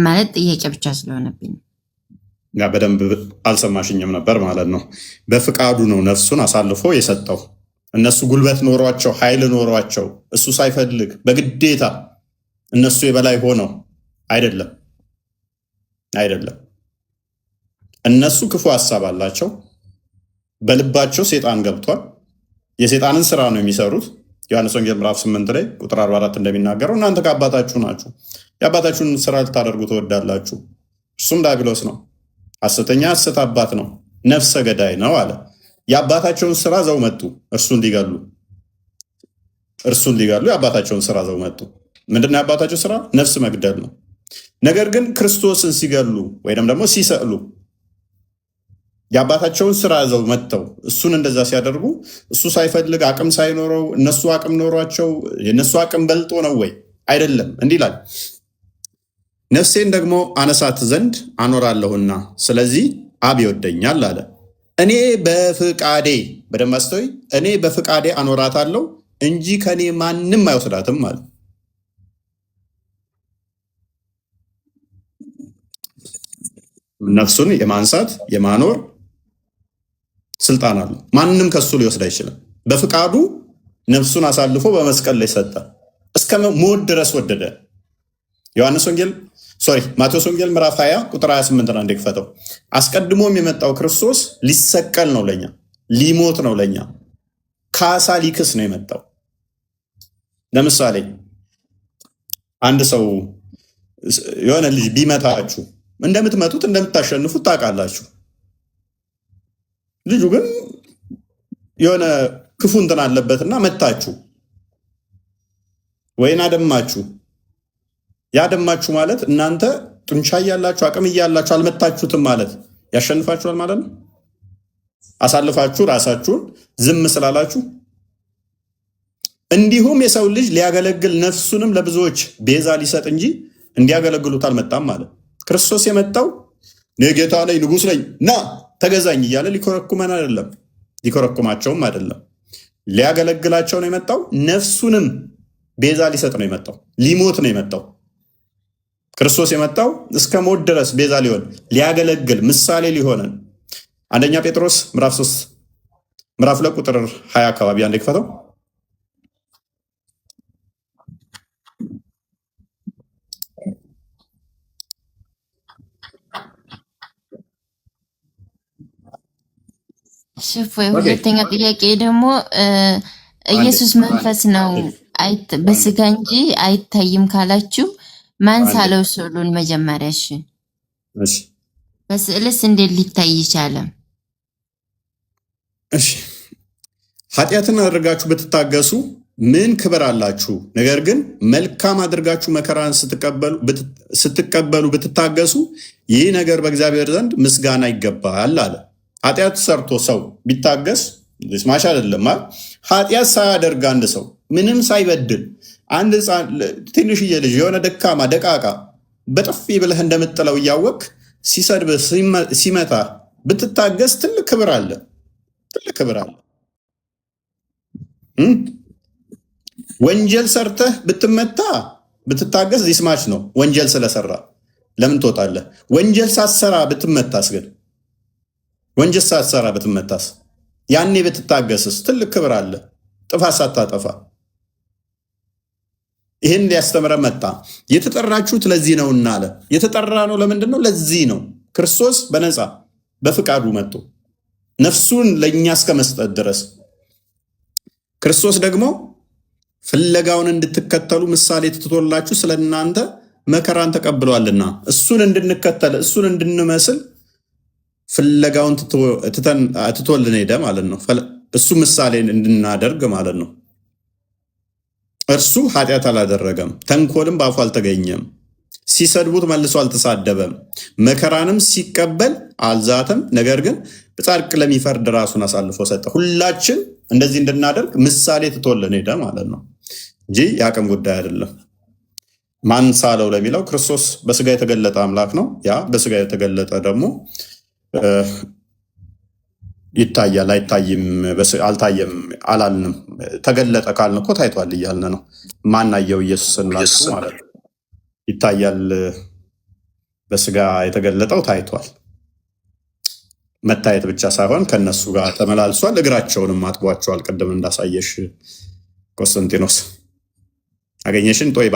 ማለት ጥያቄ ብቻ ስለሆነብኝ ያ በደንብ አልሰማሽኝም ነበር ማለት ነው። በፍቃዱ ነው ነፍሱን አሳልፎ የሰጠው። እነሱ ጉልበት ኖሯቸው ኃይል ኖሯቸው እሱ ሳይፈልግ በግዴታ እነሱ የበላይ ሆነው አይደለም። እነሱ ክፉ ሐሳብ አላቸው። በልባቸው ሴጣን ገብቷል። የሴጣንን ስራ ነው የሚሰሩት። ዮሐንስ ወንጌል ምዕራፍ 8 ላይ ቁጥር 44 እንደሚናገረው እናንተ ከአባታችሁ ናችሁ፣ የአባታችሁን ስራ ልታደርጉ ትወዳላችሁ። እርሱም ዲያብሎስ ነው፣ ሐሰተኛ ሐሰት አባት ነው፣ ነፍሰ ገዳይ ነው አለ። የአባታቸውን ስራ ዘው መጡ፣ እርሱን ሊገሉ የአባታቸውን ስራ ዘው መጡ። ምንድነው የአባታቸው ስራ? ነፍስ መግደል ነው። ነገር ግን ክርስቶስን ሲገሉ ወይም ደግሞ ሲሰቅሉ የአባታቸውን ስራ ዘው መጥተው እሱን እንደዛ ሲያደርጉ እሱ ሳይፈልግ አቅም ሳይኖረው እነሱ አቅም ኖሯቸው የነሱ አቅም በልጦ ነው ወይ? አይደለም። እንዲህ ይላል፣ ነፍሴን ደግሞ አነሳት ዘንድ አኖራለሁና ስለዚህ አብ ይወደኛል አለ። እኔ በፍቃዴ በደንብ አስተውይ፣ እኔ በፍቃዴ አኖራታለሁ እንጂ ከኔ ማንም አይወስዳትም አለ። ነፍሱን የማንሳት የማኖር ስልጣን አለው። ማንም ከሱ ሊወስድ አይችልም። በፍቃዱ ነፍሱን አሳልፎ በመስቀል ላይ ሰጠ። እስከ ሞት ድረስ ወደደ። ማቴዎስ ወንጌል ምዕራፍ 20 ቁጥር 28 ነው። እንደክፈተው አስቀድሞም የመጣው ክርስቶስ ሊሰቀል ነው፣ ለኛ ሊሞት ነው፣ ለኛ ካሳ ሊክስ ነው የመጣው። ለምሳሌ አንድ ሰው የሆነ ልጅ ቢመታችሁ እንደምትመቱት እንደምታሸንፉት ታውቃላችሁ። ልጁ ግን የሆነ ክፉ እንትን አለበትና መታችሁ ወይን አደማችሁ። ያደማችሁ ማለት እናንተ ጡንቻ እያላችሁ አቅም እያላችሁ አልመታችሁትም ማለት ያሸንፋችኋል ማለት ነው። አሳልፋችሁ ራሳችሁን ዝም ስላላችሁ። እንዲሁም የሰው ልጅ ሊያገለግል ነፍሱንም ለብዙዎች ቤዛ ሊሰጥ እንጂ እንዲያገለግሉት አልመጣም ማለት። ክርስቶስ የመጣው ጌታ ነኝ ንጉሥ ነኝ ና ተገዛኝ እያለ ሊኮረኩመን አይደለም፣ ሊኮረኩማቸውም አይደለም። ሊያገለግላቸው ነው የመጣው። ነፍሱንም ቤዛ ሊሰጥ ነው የመጣው። ሊሞት ነው የመጣው። ክርስቶስ የመጣው እስከ ሞት ድረስ ቤዛ ሊሆን ሊያገለግል ምሳሌ ሊሆነን። አንደኛ ጴጥሮስ ምዕራፍ 3 ምዕራፍ 2 ቁጥር 20 አካባቢ አንድ ክፈተው። ሁለተኛ ጥያቄ ደግሞ ኢየሱስ መንፈስ ነው በስጋ እንጂ አይታይም ካላችሁ ማን ሳለው ስዕሉን? መጀመሪያ እሺ፣ በስዕልስ እንዴት ሊታይ ይቻለ? እሺ፣ ኃጢአትን አድርጋችሁ ብትታገሱ ምን ክብር አላችሁ? ነገር ግን መልካም አድርጋችሁ መከራን ስትቀበሉ ብትታገሱ ይህ ነገር በእግዚአብሔር ዘንድ ምስጋና ይገባል አለ። ኃጢአት ሰርቶ ሰው ቢታገስ ማሽ አይደለም። ኃጢአት ሳያደርግ አንድ ሰው ምንም ሳይበድል አንድ ትንሽዬ ልጅ የሆነ ደካማ ደቃቃ በጥፊ ብለህ እንደምጥለው እያወቅ ሲሰድብህ ሲመታ ብትታገስ ትልቅ ክብር አለ፣ ትልቅ ክብር አለ። ወንጀል ሰርተህ ብትመታ ብትታገስ ዲስማች ነው። ወንጀል ስለሰራ ለምን ትወጣለህ? ወንጀል ሳትሰራ ብትመታስ ግን ወንጀል ሳትሰራ ብትመታስ ያኔ ብትታገስስ ትልቅ ክብር አለ፣ ጥፋት ሳታጠፋ። ይህን ሊያስተምረን መጣ። የተጠራችሁት ለዚህ ነውና አለ። የተጠራ ነው ለምንድን ነው? ለዚህ ነው። ክርስቶስ በነፃ በፍቃዱ መጥቶ ነፍሱን ለእኛ እስከ መስጠት ድረስ። ክርስቶስ ደግሞ ፍለጋውን እንድትከተሉ ምሳሌ ትቶላችሁ ስለ እናንተ መከራን ተቀብሏልና እሱን እንድንከተል እሱን እንድንመስል ፍለጋውን ትቶልን ሄደ ማለት ነው። እሱ ምሳሌን እንድናደርግ ማለት ነው። እርሱ ኃጢአት አላደረገም፣ ተንኮልም በአፉ አልተገኘም፣ ሲሰድቡት መልሶ አልተሳደበም፣ መከራንም ሲቀበል አልዛተም። ነገር ግን በጻድቅ ለሚፈርድ ራሱን አሳልፎ ሰጠ። ሁላችን እንደዚህ እንድናደርግ ምሳሌ ትቶልን ሄደ ማለት ነው እንጂ የአቅም ጉዳይ አይደለም። ማን ሳለው ለሚለው ክርስቶስ በስጋ የተገለጠ አምላክ ነው። ያ በስጋ የተገለጠ ደግሞ ይታያል አይታይም፣ አልታየም አላልንም። ተገለጠ ካልን እኮ ታይቷል እያልን ነው። ማናየው ኢየሱስን ላችሁ ማለት ነው። ይታያል፣ በስጋ የተገለጠው ታይቷል። መታየት ብቻ ሳይሆን ከነሱ ጋር ተመላልሷል፣ እግራቸውንም አጥቧቸዋል። ቅድም እንዳሳየሽ ቆስጠንጢኖስ አገኘሽን ጦይባ